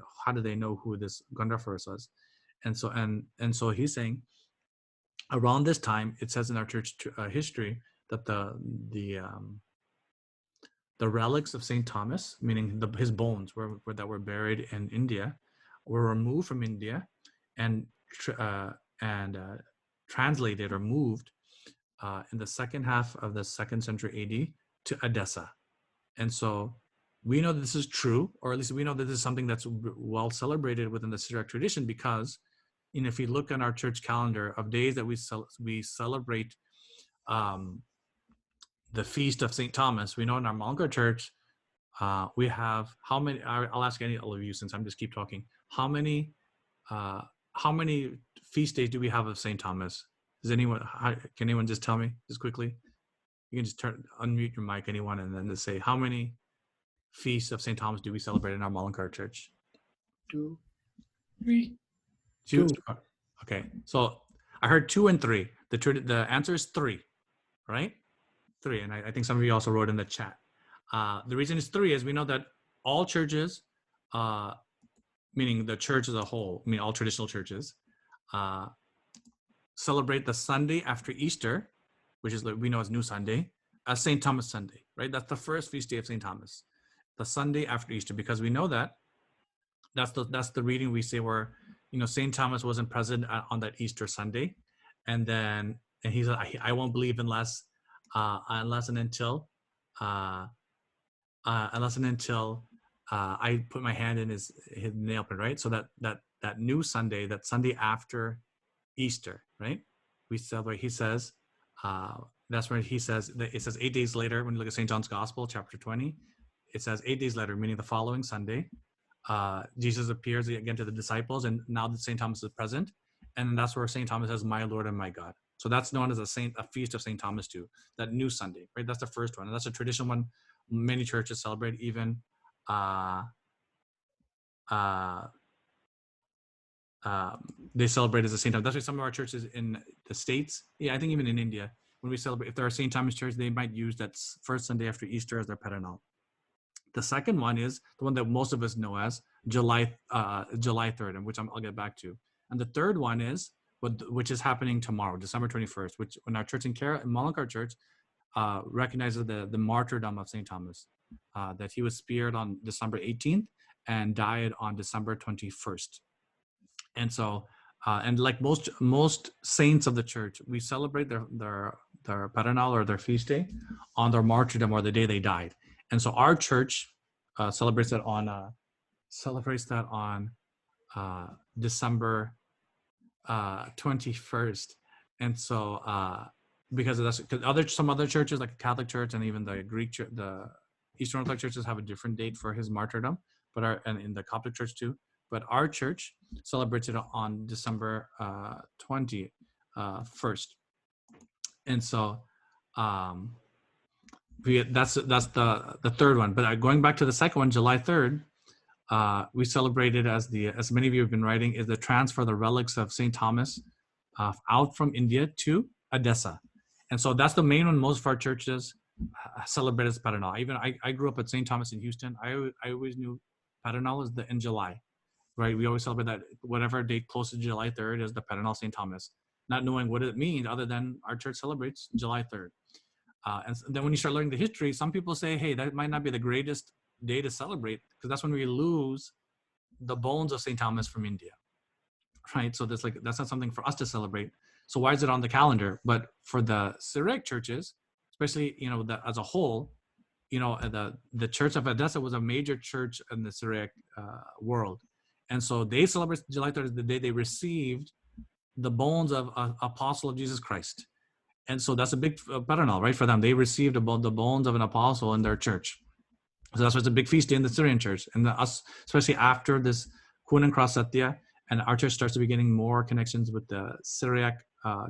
know who this Gandapharas was? And so he's saying, around this time, it says in our church history that the relics of St. Thomas, meaning his bones that were buried in India, were removed from India and translated or moved in the second half of the 2nd century AD to Edessa. And so we know that this is true, or at least we know that this is something that's well celebrated within the Syriac tradition, because if you look on our church calendar of days that we celebrate the feast of St. Thomas, we know in our Malankara church, we have how many? I'll ask all of you since I'm just keep talking. How many feast days do we have of St. Thomas? Does anyone? Can anyone just tell me just quickly? You can just unmute your mic, anyone, and then just say how many feasts of St. Thomas do we celebrate in our Mullingar Church? 2, 3. 2. Okay, so I heard 2 and 3. The answer is 3, right? 3, and I think some of you also wrote in the chat. The reason it's 3 is we know that all churches, meaning the church as a whole, I mean all traditional churches, celebrate the Sunday after Easter, which is we know as New Sunday, as St. Thomas Sunday, right? That's the first feast day of St. Thomas, the Sunday after Easter, because we know that that's the reading we say where, St. Thomas wasn't present on that Easter Sunday, and he said, I won't believe unless and until I put my hand in his nail print, right? So that new Sunday, that Sunday after Easter, right? We celebrate. He says, that's where he says, it says 8 days later, when you look at St. John's Gospel, chapter 20, it says 8 days later, meaning the following Sunday, Jesus appears again to the disciples, and now that St. Thomas is present, and that's where St. Thomas says, my Lord and my God. So that's known as a feast of St. Thomas too, that new Sunday, right? That's the first one, and that's a traditional one many churches celebrate. Even they celebrate as a St. Thomas. That's why some of our churches in the States, I think even in India, when we celebrate, if they're a St. Thomas church, they might use that first Sunday after Easter as their Paternal. The second one is the one that most of us know as July 3rd, and which I'll get back to. And the third one is which is happening tomorrow, December 21st, which when our church in Mullingar Church recognizes the martyrdom of St. Thomas, that he was speared on December 18th and died on December 21st. And so, and like most saints of the church, we celebrate their Paternal or their feast day on their martyrdom or the day they died. And so our church celebrates that on December 21st. And so because of that, because some other churches like the Catholic Church and even the Greek Church, the Eastern Orthodox churches have a different date for his martyrdom, and in the Coptic Church too. But our church celebrates it on December 21st. And so that's the third one. But going back to the second one, July 3rd, we celebrated as many of you have been writing, is the transfer of the relics of St. Thomas out from India to Odessa. And so that's the main one most of our churches celebrate as Paternal. Even I grew up at St. Thomas in Houston. I always knew Paternal is in July, right? We always celebrate that whatever date close to July 3rd is the Paternal St. Thomas, not knowing what it means other than our church celebrates July 3rd. And then when you start learning the history, some people say, hey, that might not be the greatest day to celebrate because that's when we lose the bones of St. Thomas from India, right? So that's not something for us to celebrate. So why is it on the calendar? But for the Syriac churches, especially, as a whole, the Church of Odessa was a major church in the Syriac world. And so they celebrate July 3rd as the day they received the bones of an apostle of Jesus Christ. And so that's a big Paternal, right? For them, they received the bones of an apostle in their church. So that's why it's a big feast day in the Syrian church. And us, especially after this Kun and Cross Satya, and our church starts to be getting more connections with the Syriac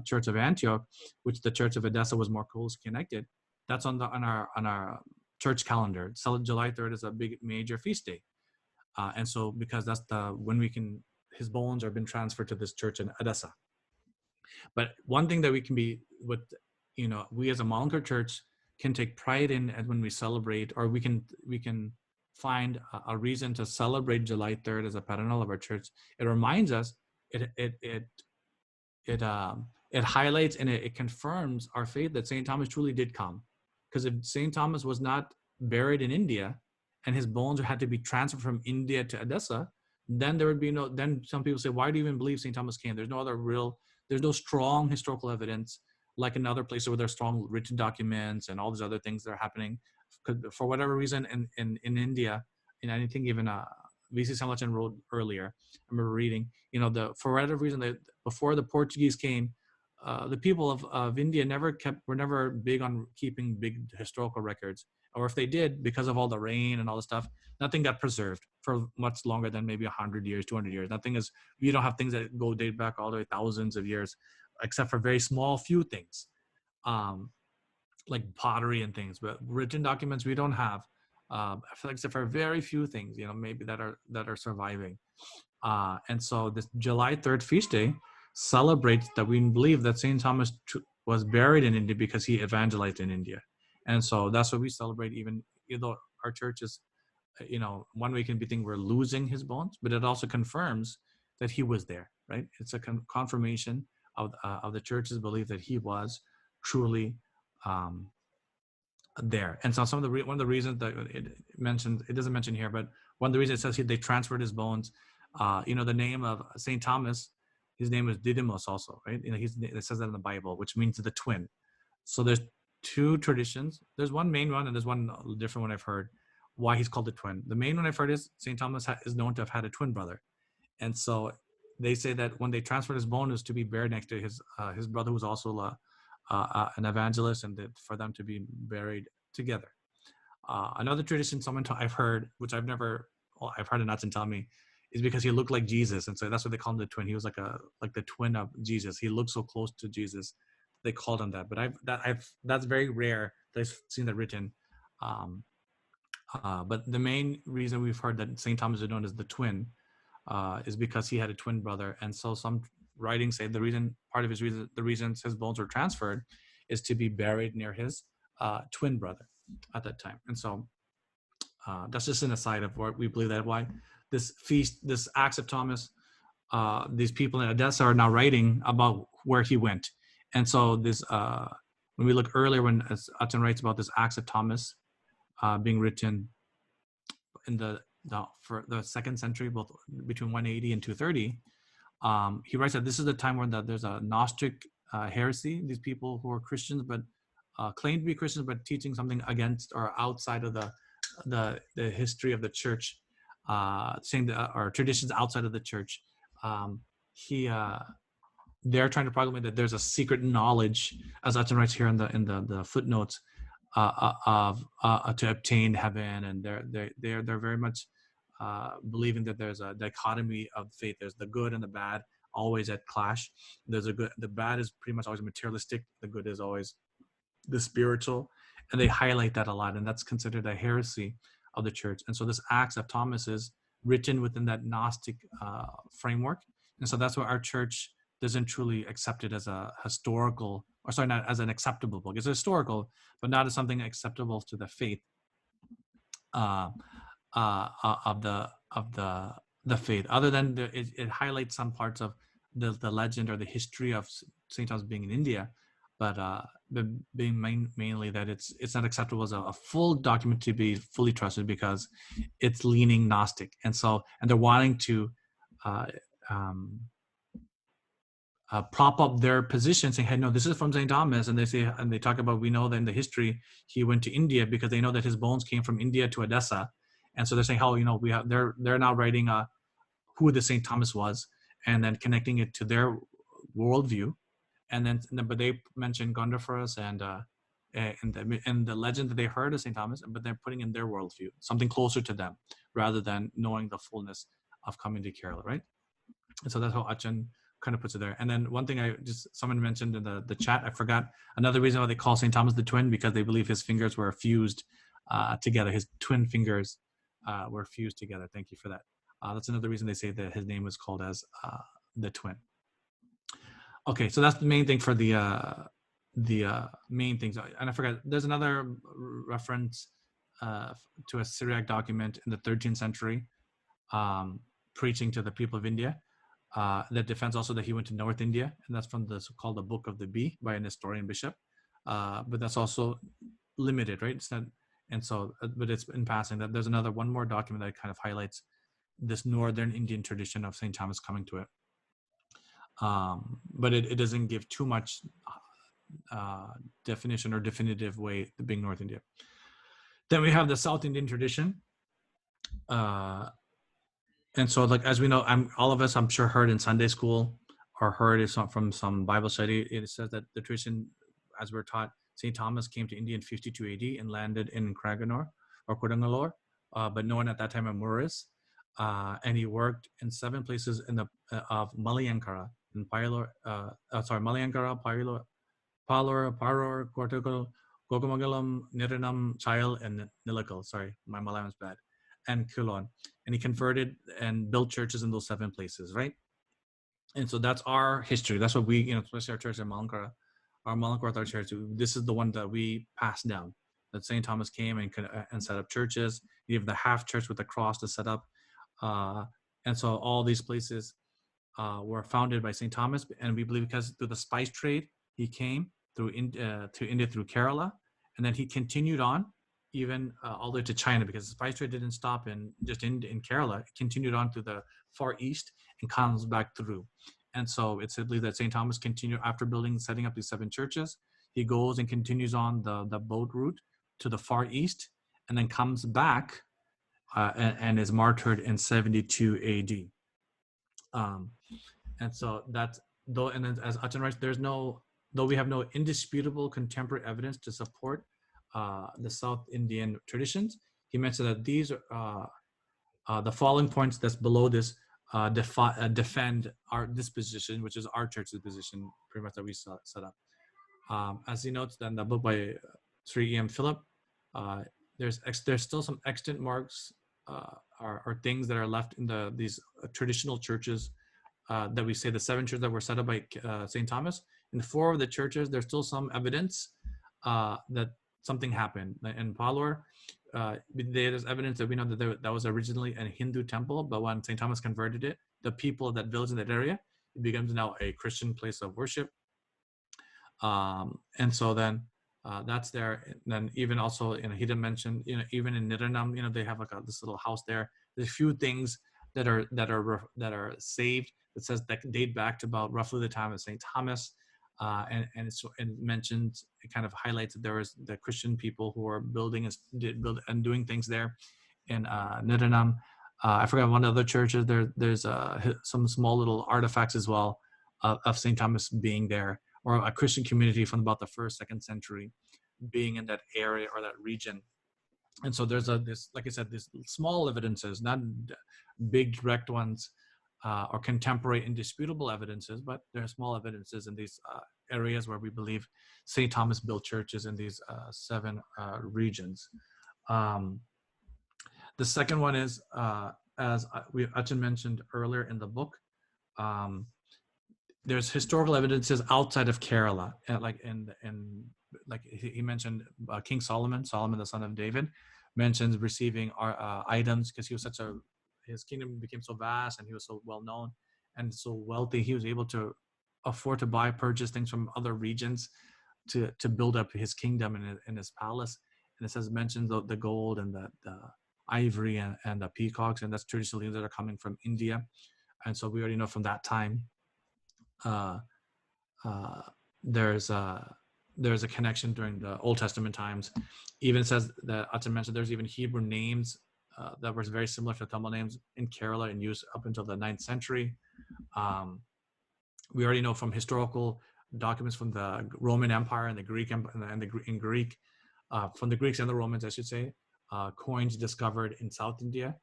Church of Antioch, which the Church of Odessa was more closely connected. That's on our church calendar. So July 3rd is a big major feast day. And so because that's when his bones are been transferred to this church in Odessa. But one thing that we can be we as a Mullingar Church can take pride in when we celebrate, or we can find a reason to celebrate July 3rd as a Paternal of our church. It reminds us, it highlights and it confirms our faith that St. Thomas truly did come. Because if St. Thomas was not buried in India and his bones had to be transferred from India to Odessa, then there would be then some people say, why do you even believe St. Thomas came? There's no strong historical evidence like in other places where there's strong written documents and all these other things that are happening. For whatever reason in India, and I think even V.C. Samlachan wrote earlier, I remember reading, for whatever reason, that before the Portuguese came, the people of India were never big on keeping big historical records. or if they did, because of all the rain and all the stuff, nothing got preserved for much longer than maybe 100 years, 200 years. Nothing is, we don't have things that go date back all the way thousands of years, except for very small few things, like pottery and things. But written documents we don't have, I feel like, except for very few things, maybe that are surviving. And so this July 3rd feast day celebrates that we believe that St. Thomas was buried in India because he evangelized in India. And so that's what we celebrate, even though our church is, one way can be thinking we're losing his bones, but it also confirms that he was there, right? It's a confirmation of the church's belief that he was truly there. And so one of the reasons that it doesn't mention here, but one of the reasons it says they transferred his bones, the name of St. Thomas, his name is Didymos also, right? It says that in the Bible, which means the twin. So there's two traditions. There's one main one, and there's one different one I've heard why he's called the twin. The main one I've heard is St. Thomas is known to have had a twin brother. And so they say that when they transferred his bone, it was to be buried next to his brother, who was also an evangelist, and for them to be buried together. Another tradition I've heard, which I've heard an Achen tell me, is because he looked like Jesus, and so that's what they call him, the twin. He was like the twin of Jesus. He looked so close to Jesus, they called him that. But that's very rare that I've seen that written. But the main reason we've heard that St. Thomas is known as the twin is because he had a twin brother. And so some writings say the reason his bones were transferred is to be buried near his twin brother at that time. And so that's just an aside of what we believe, that why this feast, this Acts of Thomas, these people in Edessa are now writing about where he went. And so this, when we look earlier, when Achen writes about this Acts of Thomas being written in for the 2nd century, both between 180 and 230, he writes that this is the time when there's a Gnostic heresy. These people who are Christians, but claim to be Christians, but teaching something against or outside of the history of the church, saying or traditions outside of the church. They're trying to proclaim that there's a secret knowledge, as Achen writes here in the footnotes, to obtain heaven, and they're very much believing that there's a dichotomy of faith. There's the good and the bad, always at clash. There's the bad is pretty much always materialistic. The good is always the spiritual, and they highlight that a lot, and that's considered a heresy of the church. And so this Acts of Thomas is written within that Gnostic framework, and so that's why our church doesn't truly accept it as a historical, or sorry, not as an acceptable book. It's historical, but not as something acceptable to the faith of the faith. Other than it highlights some parts of the legend or the history of St. Thomas being in India, but being mainly that it's not acceptable as a full document to be fully trusted because it's leaning Gnostic, and they're wanting to prop up their position, saying, "Hey, no, this is from St. Thomas," and they talk about, we know that in the history he went to India because they know that his bones came from India to Edessa, and so they're saying, "How they're now writing who the St. Thomas was, and then connecting it to their worldview, but they mention Gondopharos and the legend that they heard of St. Thomas, but they're putting in their worldview something closer to them rather than knowing the fullness of coming to Kerala, right?" And so that's how Achen kind of puts it there. And then one thing someone mentioned in the chat, I forgot, another reason why they call St. Thomas the twin, because they believe his fingers were fused together. His twin fingers were fused together. Thank you for that. That's another reason they say that his name was called as the twin. Okay, so that's the main thing for the main things. And I forgot, there's another reference to a Syriac document in the 13th century preaching to the people of India. That defends also that he went to North India, and that's from called the Book of the Bee by an historian bishop. But that's also limited, right? It's not, and so, but it's in passing that there's one more document that kind of highlights this Northern Indian tradition of St. Thomas coming to it. But it doesn't give too much definition or definitive way to being North India. Then we have the South Indian tradition. And so, like, as we know, all of us, I'm sure, heard in Sunday school or heard it from some Bible study. It says that the tradition, as we're taught, St. Thomas came to India in 52 AD and landed in Kraganor or Kodangalore, but known at that time as Muris. And he worked in 7 places in the of Malayankara, in Malayankara, Palor, Paror, Kortikal, Gogamagalam, Niranam, Chayal, and Nilakal. Sorry, my Malayalam is bad. And Kulon. And he converted and built churches in those 7 places, right? And so that's our history. That's what we, especially our church in Malankara, our Malankara Orthodox Church, this is the one that we passed down. That St. Thomas came and set up churches. You have the half church with the cross to set up. And so all these places were founded by St. Thomas. And we believe because through the spice trade, he came to India through Kerala. And then he continued on even all the way to China, because the spice trade didn't stop in Kerala. It continued on to the Far East and comes back through. And so it's believed that St. Thomas continued after setting up these 7 churches. He goes and continues on the boat route to the Far East, and then comes back and is martyred in 72 AD. And so that's, though, and then as Achen writes, though we have no indisputable contemporary evidence to support the South Indian traditions, he mentioned that these the following points that's below this defend this position, which is our church's position, pretty much that we set up. As he notes, then the book by Sri E.M. Philip, there's still some extant marks or things that are left in these traditional churches that we say the 7 churches that were set up by St. Thomas. In 4 of the churches, there's still some evidence that something happened. In Palor, there's evidence that we know that that was originally a Hindu temple, but when St. Thomas converted it, the people that village in that area, it becomes now a Christian place of worship. And so then that's there. And then even also, he didn't mention, even in Niranam, they have like this little house there. There's a few things that are saved that says that date back to about roughly the time of St. Thomas. And it mentions, it kind of highlights that there was the Christian people who are building and doing things there in Niranam. I forgot one of the other churches. There's some small little artifacts as well of St. Thomas being there, or a Christian community from about the 1st, 2nd century being in that area or that region. And so there's this, like I said, these small evidences, not big direct ones, or contemporary indisputable evidences, but there are small evidences in these areas where we believe St. Thomas built churches in these 7 regions. The second one is, as Achen mentioned earlier in the book, there's historical evidences outside of Kerala, like he mentioned King Solomon, the son of David, mentions receiving items because his kingdom became so vast and he was so well known and so wealthy. He was able to afford to purchase things from other regions to build up his kingdom and his palace. And it says mentions the gold and the ivory and the peacocks, and that's traditionally that are coming from India. And so we already know from that time there's a connection during the Old Testament times. Even says that Achen mentioned there's even Hebrew names that were very similar to Tamil names in Kerala and used up until the 9th century. We already know from historical documents from the Roman Empire and the Greek Empire in Greek, from the Greeks and the Romans, I should say, coins discovered in South India,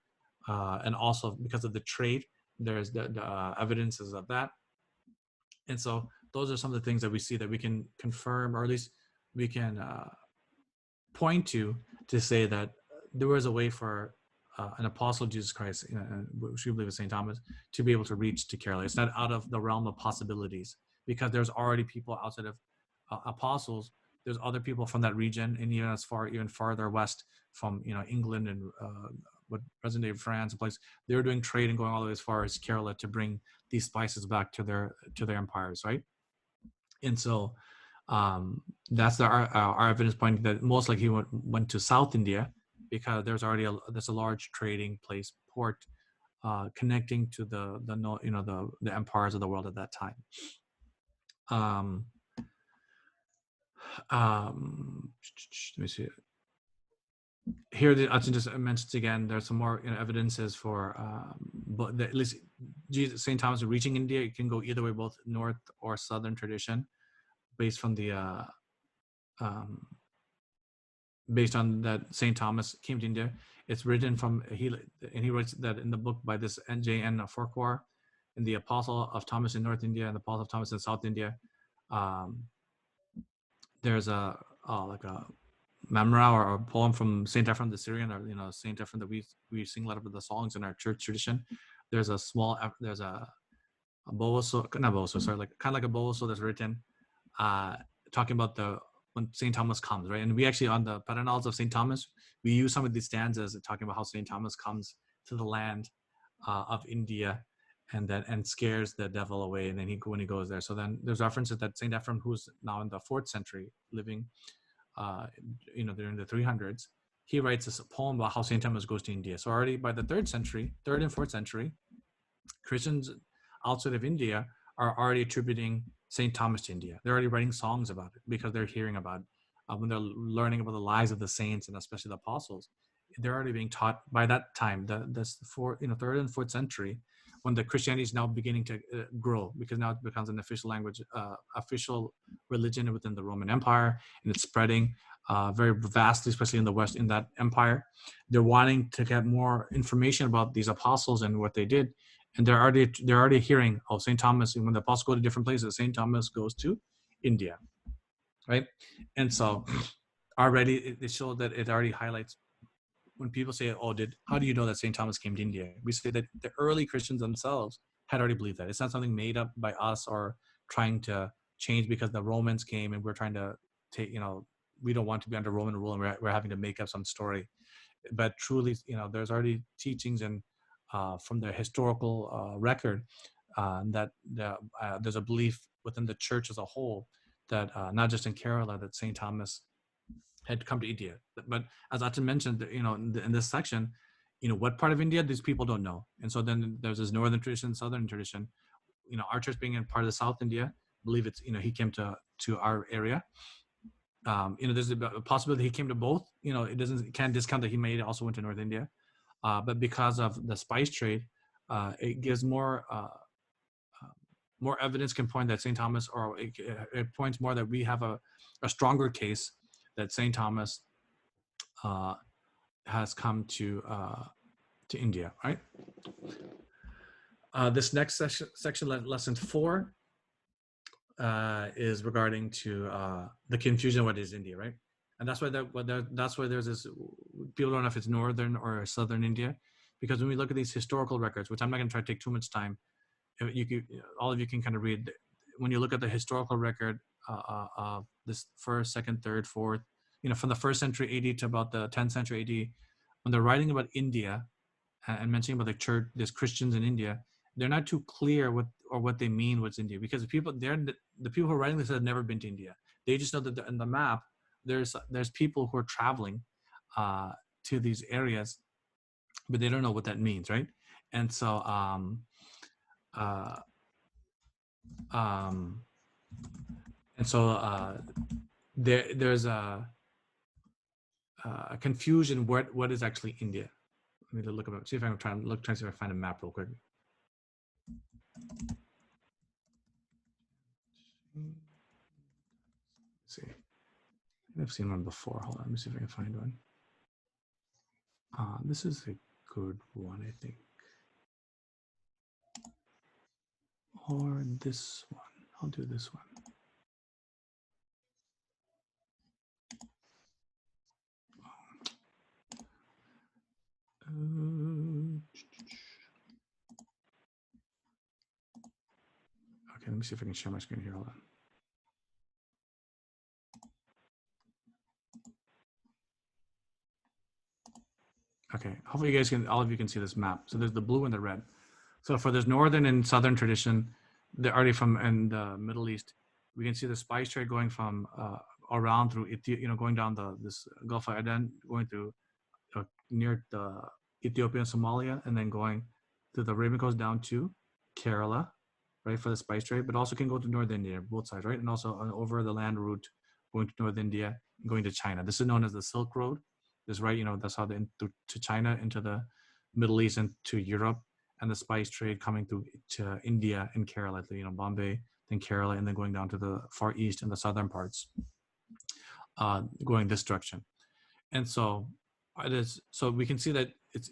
and also because of the trade, there's the evidences of that. And so those are some of the things that we see that we can confirm, or at least we can point to say that there was a way for an apostle of Jesus Christ, which we believe is St. Thomas, to be able to reach to Kerala. It's not out of the realm of possibilities, because there's already people outside of apostles. There's other people from that region, and even farther west from England and what present day France, a place they were doing trade and going all the way as far as Kerala to bring these spices back to their empires, right? And so that's our evidence pointing that most likely he went to South India, because there's already there's a large trading place, port, connecting to the empires of the world at that time. Let me see. Here, Achen just mentions again, there's some more evidences for, but at least St. Thomas reaching India. It can go either way, both north or southern tradition, based from the based on that St. Thomas came to India. It's written from, he writes that in the book by this J.N. Farquhar, in the Apostle of Thomas in North India and the Apostle of Thomas in South India. There's a like a memra or a poem from Saint Ephrem the Syrian, or Saint Ephrem that we sing a lot of the songs in our church tradition. There's a bowoso, not bowoso, sorry, like kind of like a bowoso that's written, talking about when Saint Thomas comes, right? And we actually, on the Paranals of Saint Thomas, we use some of these stanzas talking about how Saint Thomas comes to the land of India, and scares the devil away, and then when he goes there. So then there's references that Saint Ephrem, who's now in the 4th century, living during the 300s, he writes this poem about how Saint Thomas goes to India. So already by the 3rd and 4th century, Christians outside of India are already attributing Saint Thomas to India. They're already writing songs about it because they're hearing about when they're learning about the lives of the saints and especially the apostles. They're already being taught by that time, this 3rd and 4th century, when the Christianity is now beginning to grow, because now it becomes an official language, official religion within the Roman Empire, and it's spreading very vastly, especially in the West, in that empire. They're wanting to get more information about these apostles and what they did, and they're already hearing, oh, St. Thomas, and when the apostles go to different places, St. Thomas goes to India, right? And so already it showed that it already highlights, when people say, oh, how do you know that St. Thomas came to India? We say that the early Christians themselves had already believed that. It's not something made up by us or trying to change because the Romans came and we're trying to take, we don't want to be under Roman rule and we're having to make up some story. But truly, there's already teachings and from the historical record that there's a belief within the church as a whole that not just in Kerala, that St. Thomas had come to India. But as Achen mentioned, in this section, what part of India, these people don't know. And so then there's this northern tradition, southern tradition. Our church being in part of the South India, believe it's, he came to our area. There's a possibility he came to both. It can't discount that he may also went to North India. But because of the spice trade, it gives more evidence can point that St. Thomas, or it points more that we have a stronger case that St. Thomas has come to India, right? This next section, lesson 4, is regarding to the confusion of what is India, right? And that's why there's this, people don't know if it's northern or southern India, because when we look at these historical records, which I'm not going to try to take too much time, all of you can kind of read. When you look at the historical record of this 1st, 2nd, 3rd, 4th, from the 1st century AD to about the 10th century AD, when they're writing about India and mentioning about the church, there's Christians in India, they're not too clear what they mean what's India, because the people who are writing this have never been to India. They just know that in the map there's people who are traveling to these areas, but they don't know what that means, right? And so there's a confusion what is actually India. Let me look up, see if I can try to see if I find a map real quick. Let's see, I've seen one before. Hold on, let me see if I can find one. This is a good one, I think. Or this one. I'll do this one. Okay, let me see if I can share my screen here. Hold on. Okay, hopefully you guys all of you can see this map. So there's the blue and the red. So for this northern and southern tradition, they're already from in the Middle East. We can see the spice trade going from around through Ethiopia, going down this Gulf of Aden, going through near the Ethiopia and Somalia, and then going through the Arabian coast down to Kerala, right, for the spice trade, but also can go to North India, both sides, right, and also over the land route going to North India and going to China. This is known as the Silk Road. This, right, that's how they to China, into the Middle East and to Europe, and the spice trade coming through to India and Kerala, Bombay, then Kerala, and then going down to the Far East and the southern parts. going this direction. And so it is. So we can see that it's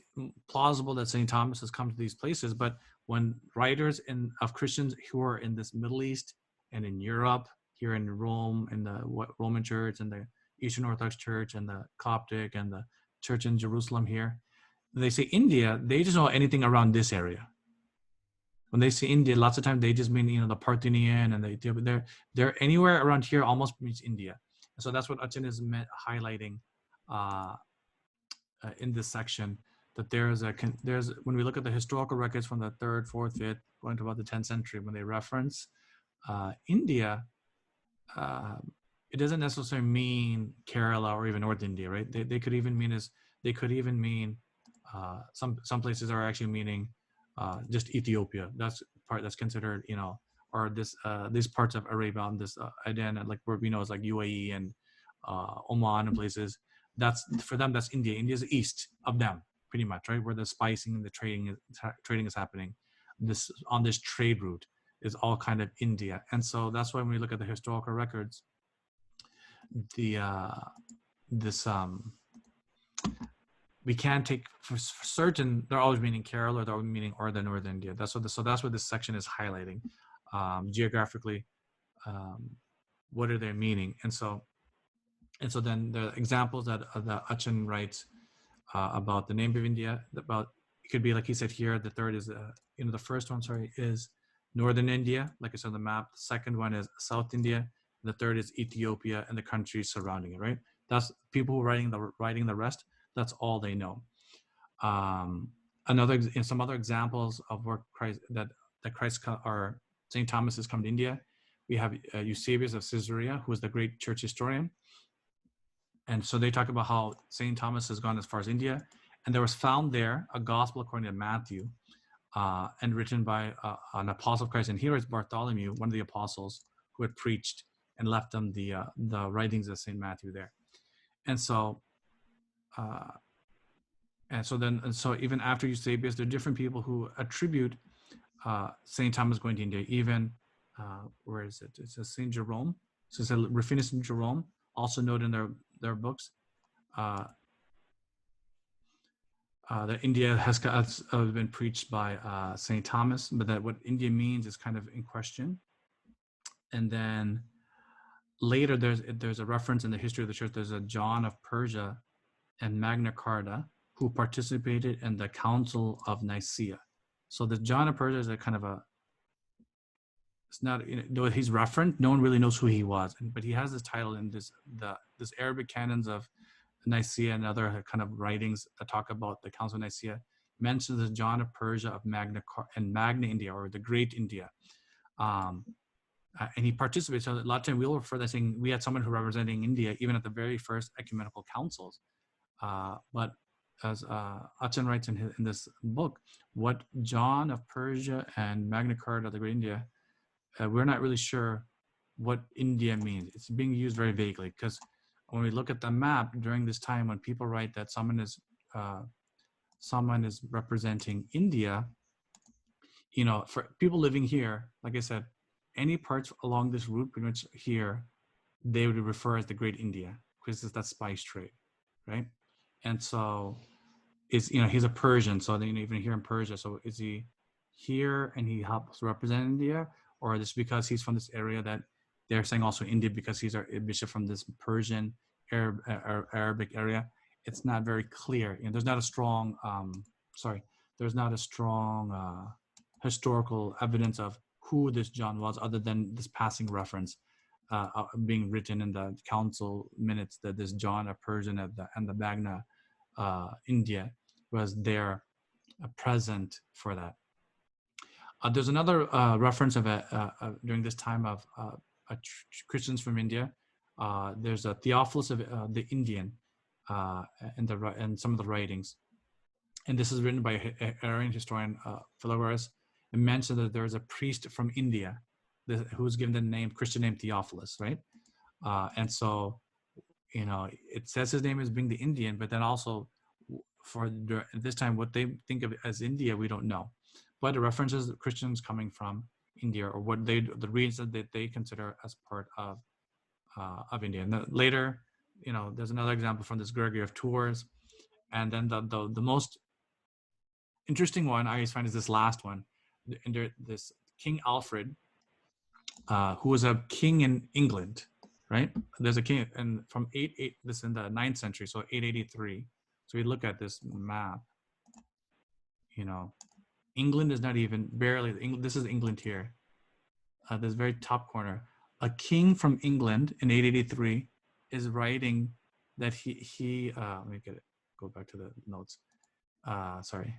plausible that St. Thomas has come to these places. But when writers of Christians who are in this Middle East and in Europe, here in Rome, in the Roman Church and the Eastern Orthodox Church and the Coptic and the Church in Jerusalem here, they say India, they just know anything around this area. When they say India, lots of times they just mean, the Parthian, and they're anywhere around here almost means India. And so that's what Achen is highlighting in this section, that there's when we look at the historical records from the 3rd, 4th, 5th, going to about the 10th century, when they reference India, it doesn't necessarily mean Kerala or even North India, right? They could even mean some places are actually meaning just Ethiopia. That's part that's considered, or these parts of Arabia, on this Aden, like where we know is like UAE and Oman and places. That's for them. That's India. India's east of them, pretty much, right? Where the spicing and the trading is happening. This on this trade route is all kind of India, and so that's why when we look at the historical records, we can't take for certain they're always meaning Kerala, or they're always meaning Northern India. That's what this section is highlighting geographically. What are they meaning? And so then the examples that Achen writes about the name of India, about it could be like he said here. The third is the first one, is Northern India, like I said on the map. The second one is South India. The third is Ethiopia and the countries surrounding it, right? That's people who are writing the rest. That's all they know. Some other examples of where Christ or St. Thomas has come to India. We have Eusebius of Caesarea, who is the great church historian. And so they talk about how St. Thomas has gone as far as India. And there was found there a gospel according to Mathew, and written by an apostle of Christ. And here is Bartholomew, one of the apostles, who had preached and left them the writings of St. Mathew there. And so even after Eusebius, there are different people who attribute St. Thomas going to India. Even where is it? It says St. Jerome. So it says Rufinus and Jerome also note in their books that India has been preached by St. Thomas, but that what India means is kind of in question. And then later there's a reference in the history of the church. There's a John of Persia and Magna Carta who participated in the Council of Nicaea. So the John of Persia is a kind of it's not, though he's referenced, no one really knows who he was, but he has this title in this Arabic canons of Nicaea and other kind of writings that talk about the Council of Nicaea, mentions the John of Persia of Magna India, or the Great India. And he participated. So a lot of time we'll refer to that saying we had someone who representing India even at the very first ecumenical councils. But as Achen writes in this book, what John of Persia and Magna Carta of the Great India, we're not really sure what India means. It's being used very vaguely, because when we look at the map during this time, when people write that someone is representing India, for people living here, like I said, any parts along this route, pretty much here, they would refer as the Great India, because it's that spice trade, right? And so he's a Persian, so then even here in Persia, so is he here and he helps represent India, or is this because he's from this area that they're saying also India because he's a bishop from this Persian Arabic area? It's not very clear. There's not a strong historical evidence of who this John was, other than this passing reference being written in the council minutes that this John, a Persian and the Magna India, was there present for that. There's another reference of during this time of Christians from India. There's a Theophilus of the Indian in some of the writings, and this is written by Arian historian Philaurus. It mentions that there is a priest from India who was given the Christian name Theophilus, right? And so, it says his name as being the Indian, but then also at this time, what they think of as India, we don't know. But it references Christians coming from India, or the regions that they consider as part of India. And later, there's another example from this Gregory of Tours. And then the most interesting one I always find is this last one. This King Alfred, who was a king in England, right? There's a king, and from this in the 9th century, so 883. So we look at this map, England is not even barely, this is England here, this very top corner. A king from England in 883 is writing that let me get it, go back to the notes. Sorry.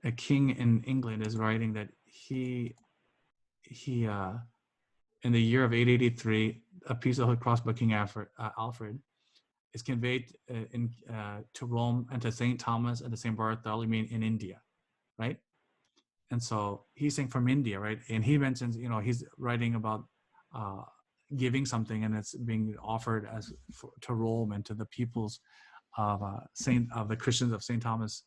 A king in England is writing that he in the year of 883, a piece of the cross by King Alfred is conveyed to Rome and to St. Thomas and to St. Bartholomew in India, right? And so he's saying from India, right? And he mentions, he's writing about giving something, and it's being offered to Rome and to the peoples of the Christians of St. Thomas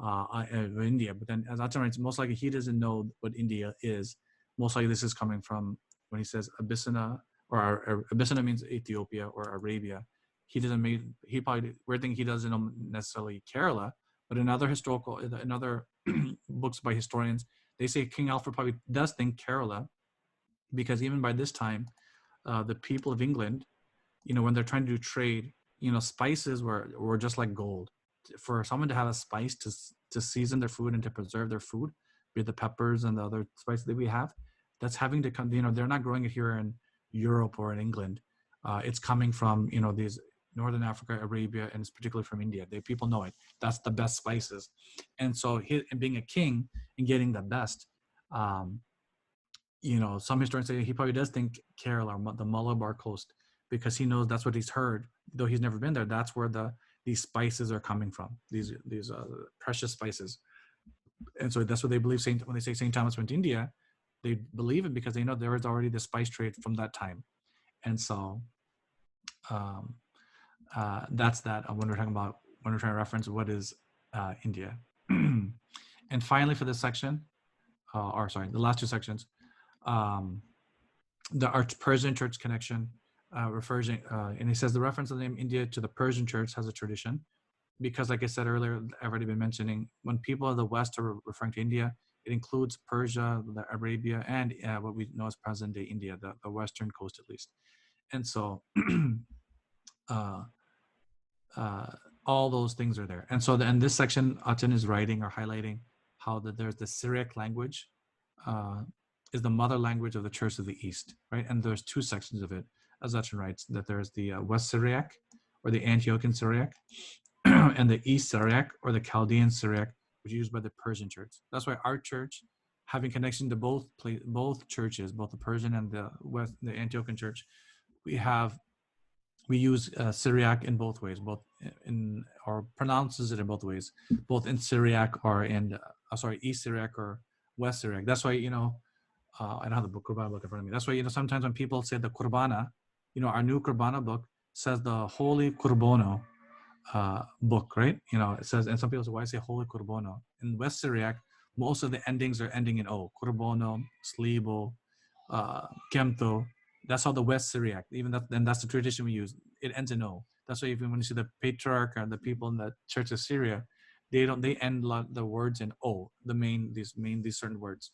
of India. But then, as Achen writes, most likely he doesn't know what India is. Most likely this is coming from when he says Abyssinia, or Abyssinia means Ethiopia or Arabia. We're thinking he doesn't know necessarily Kerala, but in other books by historians, they say King Alfred probably does think Kerala, because even by this time, the people of England, when they're trying to do trade, spices were just like gold. For someone to have a spice to season their food and to preserve their food, be it the peppers and the other spices that we have, that's having to come, they're not growing it here in Europe or in England. It's coming from, these Northern Africa, Arabia, and it's particularly from India. People know it. That's the best spices. And so being a king and getting the best, some historians say he probably does think Kerala or the Malabar coast, because he knows that's what he's heard, though he's never been there. That's where these spices are coming from, these precious spices. And so that's what they believe. When they say St. Thomas went to India, they believe it because they know there was already the spice trade from that time. And so that's that when we're trying to reference what is India. And finally, for this section, the last two sections, our Persian church connection and he says the reference of the name India to the Persian church has a tradition, because, like I said earlier, I've already been mentioning, when people of the West are referring to India, it includes Persia, Arabia, and what we know as present-day India, the western coast at least. And so all those things are there. And so in this section, Achen is writing or highlighting how there's the Syriac language is the mother language of the Church of the East, right? And there's two sections of it, as Achen writes, that there's the West Syriac, or the Antiochian Syriac, and the East Syriac, or the Chaldean Syriac, which is used by the Persian church. That's why our church, having connection to both churches, both the Persian and the Antiochian church, we use Syriac in both ways, or pronounces it in both ways, both in Syriac or in East Syriac or West Syriac. That's why, I don't have the book Qurbana book in front of me. That's why, sometimes when people say the Qurbana, our new Qurbana book says the Holy Qurbono book, right? It says, and some people say, why say Holy Qurbono? In West Syriac, most of the endings are ending in O. Qurbono, Slibo, Kemto. That's how the West Syriac, and that's the tradition we use. It ends in O. That's why even when you see the patriarch and the people in the Church of Syria, they end the words in O, these certain words.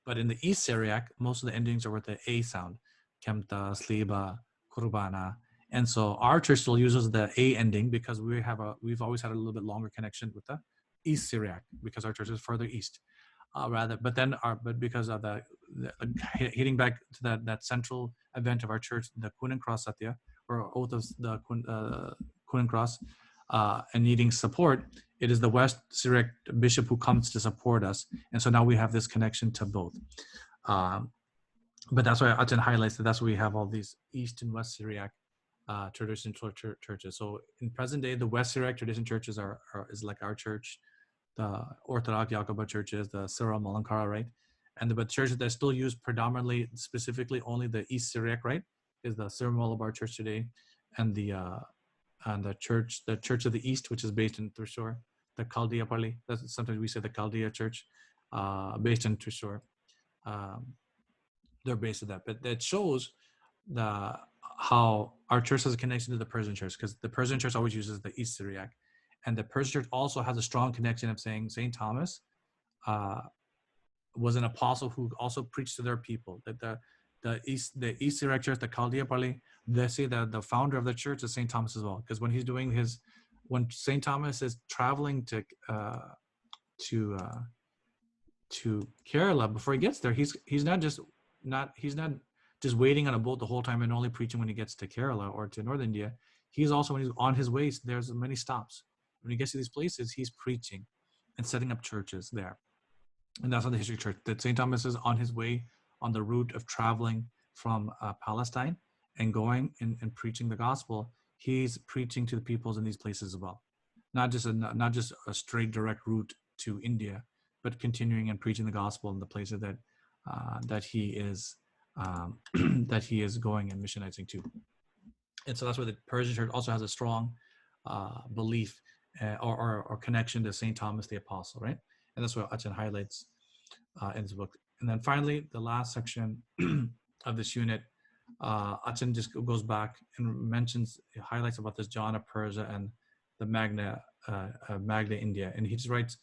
But in the East Syriac, most of the endings are with the A sound, Kemta, Sliba, Qurbana. And so our church still uses the A ending because we've always had a little bit longer connection with the East Syriac, because our church is further east. But because of the hitting back to that central event of our church, the Kun and Cross Satya, or oath of the Kun and Cross, and needing support, it is the West Syriac bishop who comes to support us. And so now we have this connection to both. But that's why Achen highlights that's why we have all these East and West Syriac traditional churches. So in present day, the West Syriac tradition churches is like our church, the Orthodox Yakoba churches, the Syro Malankara, right? And the churches that still use predominantly, specifically only the East Syriac, right, is the Syro Malabar church today, and the church of the East, which is based in Thrissur, the Chaldea Pali. That's sometimes we say the Chaldea church, based in Thrissur. They're based on that, but that shows how our church has a connection to the Persian church, because the Persian church always uses the East Syriac, and the Persian church also has a strong connection of saying Saint Thomas was an apostle who also preached to their people. That the East Syriac church, the Chaldea Pali, they say that the founder of the church is Saint Thomas as well, because when Saint Thomas is traveling to Kerala, before he gets there, he's not just waiting on a boat the whole time and only preaching when he gets to Kerala or to North India. He's also, when he's on his way, there's many stops. When he gets to these places, he's preaching and setting up churches there. And that's on the history of church, that St. Thomas is on his way on the route of traveling from Palestine and going and preaching the gospel. He's preaching to the peoples in these places as well. Not just a straight direct route to India, but continuing and preaching the gospel in the places that he is that he is going and missionizing to. And so that's why the Persian church also has a strong belief or connection to St. Thomas the Apostle, right? And that's what Achen highlights in his book. And then finally, the last section of this unit, Achen just goes back and highlights about this John of Persia and the Magna India. And he just writes,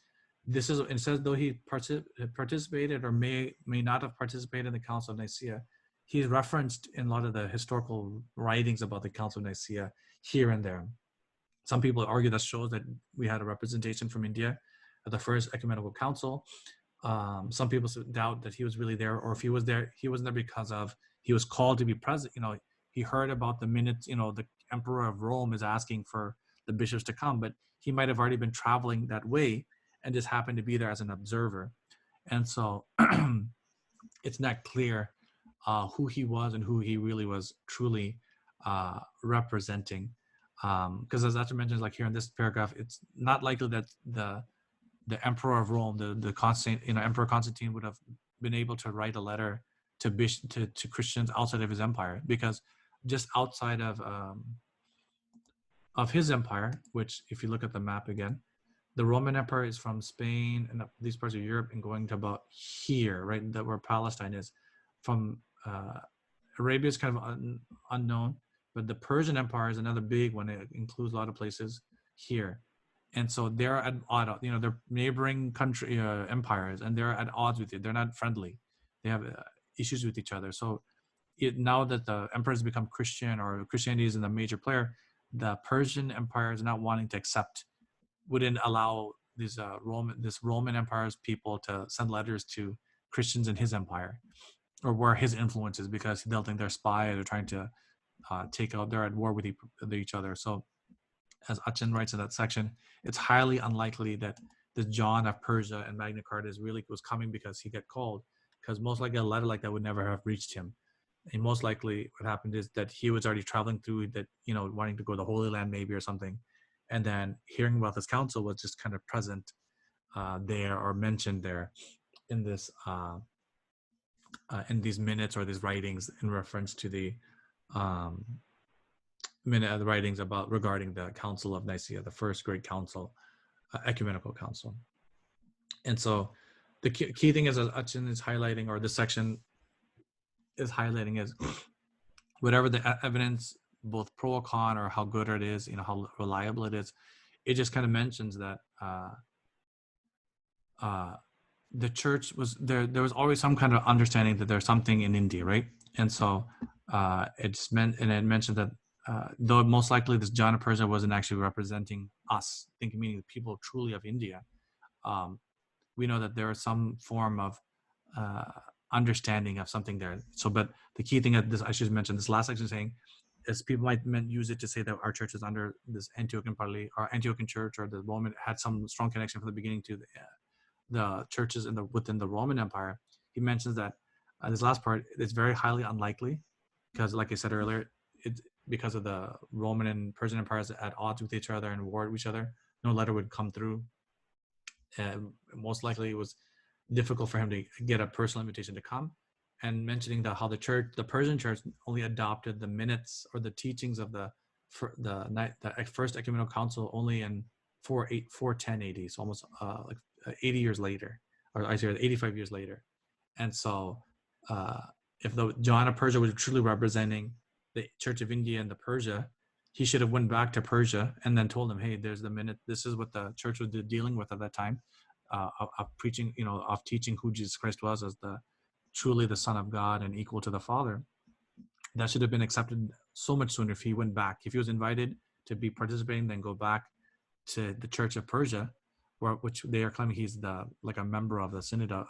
it says, though he participated or may not have participated in the Council of Nicaea, he's referenced in a lot of the historical writings about the Council of Nicaea here and there. Some people argue that shows that we had a representation from India at the First Ecumenical Council. Some people doubt that he was really there, or if he was there, he wasn't there because he was called to be present. He heard about the minutes, the Emperor of Rome is asking for the bishops to come, but he might have already been traveling that way and just happened to be there as an observer. And so it's not clear who he was and who he really was truly representing. Because as Achen mentions, like here in this paragraph, it's not likely that the Emperor of Rome, Emperor Constantine would have been able to write a letter to Christians outside of his empire, because just outside of his empire, which if you look at the map again, the Roman Empire is from Spain and these parts of Europe and going to about here, right? That where Palestine is. From Arabia is kind of unknown, but the Persian Empire is another big one. It includes a lot of places here. And so they're at odds, they're neighboring country empires, and they're at odds with you. They're not friendly. They have issues with each other. So now that the emperors become Christian, or Christianity is in the major player, the Persian Empire is not wanting to wouldn't allow this Roman Empire's people to send letters to Christians in his empire, or where his influence is, because they'll think they're spies. They're trying to they're at war with each other. So as Achen writes in that section, it's highly unlikely that this John of Persia and Magna Carta was coming because he got called, because most likely a letter like that would never have reached him. And most likely what happened is that he was already traveling through that, wanting to go to the Holy Land maybe or something. And then hearing about this council was just kind of present there, or mentioned there in this in these minutes or these writings in reference to the writings regarding the Council of Nicaea, the first great council, ecumenical council. And so the key thing is, as Achen is highlighting, or this section is highlighting, is whatever the evidence, both pro or con, or how good it is, how reliable it is, it just kind of mentions that the church was there. There was always some kind of understanding that there's something in India, right? And so it mentioned that though most likely this John of Persia wasn't actually representing us, meaning the people truly of India, we know that there is some form of understanding of something there. So, but the key thing that I should mention, this last section is saying, is people might use it to say that our church is under this Antiochian Pali, or Antiochian church, or the Roman, had some strong connection from the beginning to the churches within the Roman Empire. He mentions that this last part is very highly unlikely, because like I said earlier, because of the Roman and Persian empires at odds with each other and war with each other, no letter would come through. And most likely it was difficult for him to get a personal invitation to come. And mentioning that how the Persian church only adopted the minutes or the teachings of the first ecumenical council only in 410 AD, so almost 80 years later, or I say 85 years later. And so if the John of Persia was truly representing the Church of India and the Persia, he should have went back to Persia and then told them, hey, there's the minute. This is what the church was dealing with at that time, of preaching, of teaching who Jesus Christ was as the truly the Son of God and equal to the Father. That should have been accepted so much sooner if he went back. If he was invited to be participating, then go back to the Church of Persia, which they are claiming he's a member of the synod of.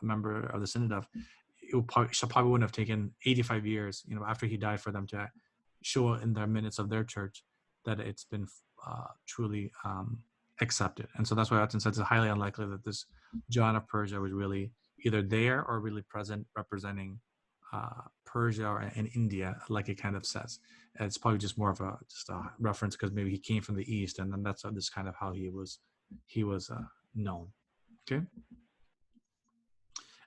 It probably wouldn't have taken 85 years, after he died, for them to show in their minutes of their church that it's been truly accepted. And so that's why Achen says it's highly unlikely that this John of Persia was really either there or really present representing Persia or in India, like it kind of says. And it's probably just more of a reference because maybe he came from the East, and then that's this kind of how he was known. Okay.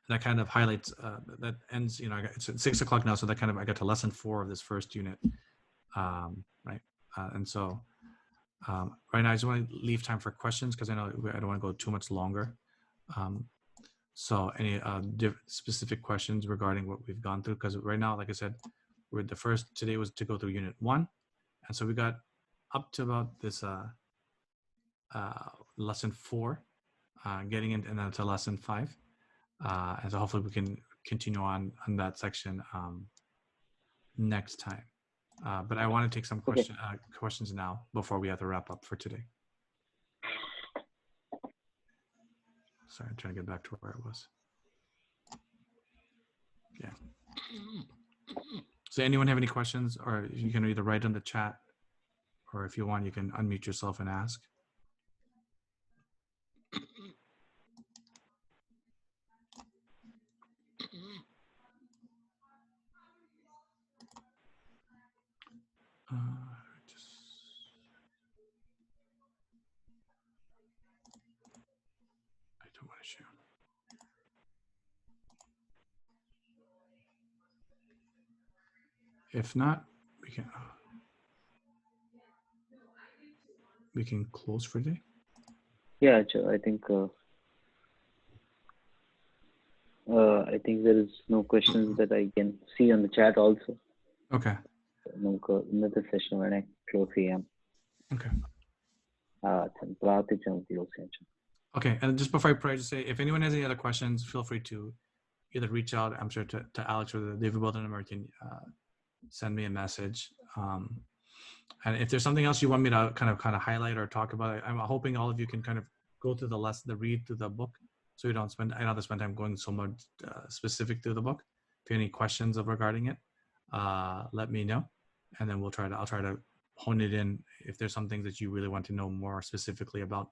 That kind of highlights, that ends, it's at 6 o'clock now, so that kind of, I got to lesson 4 of this first unit, right? And so right now I just want to leave time for questions because I know I don't want to go too much longer. So any specific questions regarding what we've gone through? Because right now, like I said, today was to go through unit 1. And so we got up to about this lesson 4, getting into, and then to lesson 5. And so hopefully we can continue on that section next time. But I want to take some questions now before we have to wrap up for today. Sorry, I'm trying to get back to where I was. Yeah. So anyone have any questions, or you can either write in the chat, or if you want, you can unmute yourself and ask. I don't want to share. If not, we can close for today. Yeah, I think there is no questions that I can see on the chat also. Okay. Another session when I close AM. Okay. Okay, and just before I pray, just say, if anyone has any other questions, feel free to either reach out, I'm sure, to Alex or the Divyabodhanam, or you can send me a message. And if there's something else you want me to kind of highlight or talk about, I'm hoping all of you can kind of go through the read through the book, so you don't spend time going so much specific through the book. If you have any questions regarding it, let me know, and then I'll try to hone it in if there's some things that you really want to know more specifically about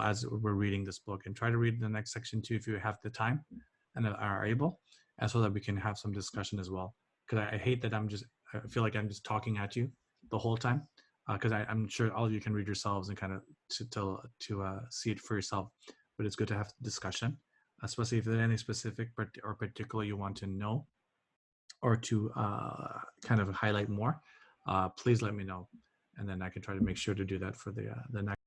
as we're reading this book, and try to read the next section too if you have the time and are able, and so that we can have some discussion as well. Because I hate that I feel like I'm just talking at you the whole time, because I'm sure all of you can read yourselves and kind of to see it for yourself. But it's good to have discussion, especially if there's any specific or particular you want to know or to kind of highlight more. Please let me know, and then I can try to make sure to do that for the next.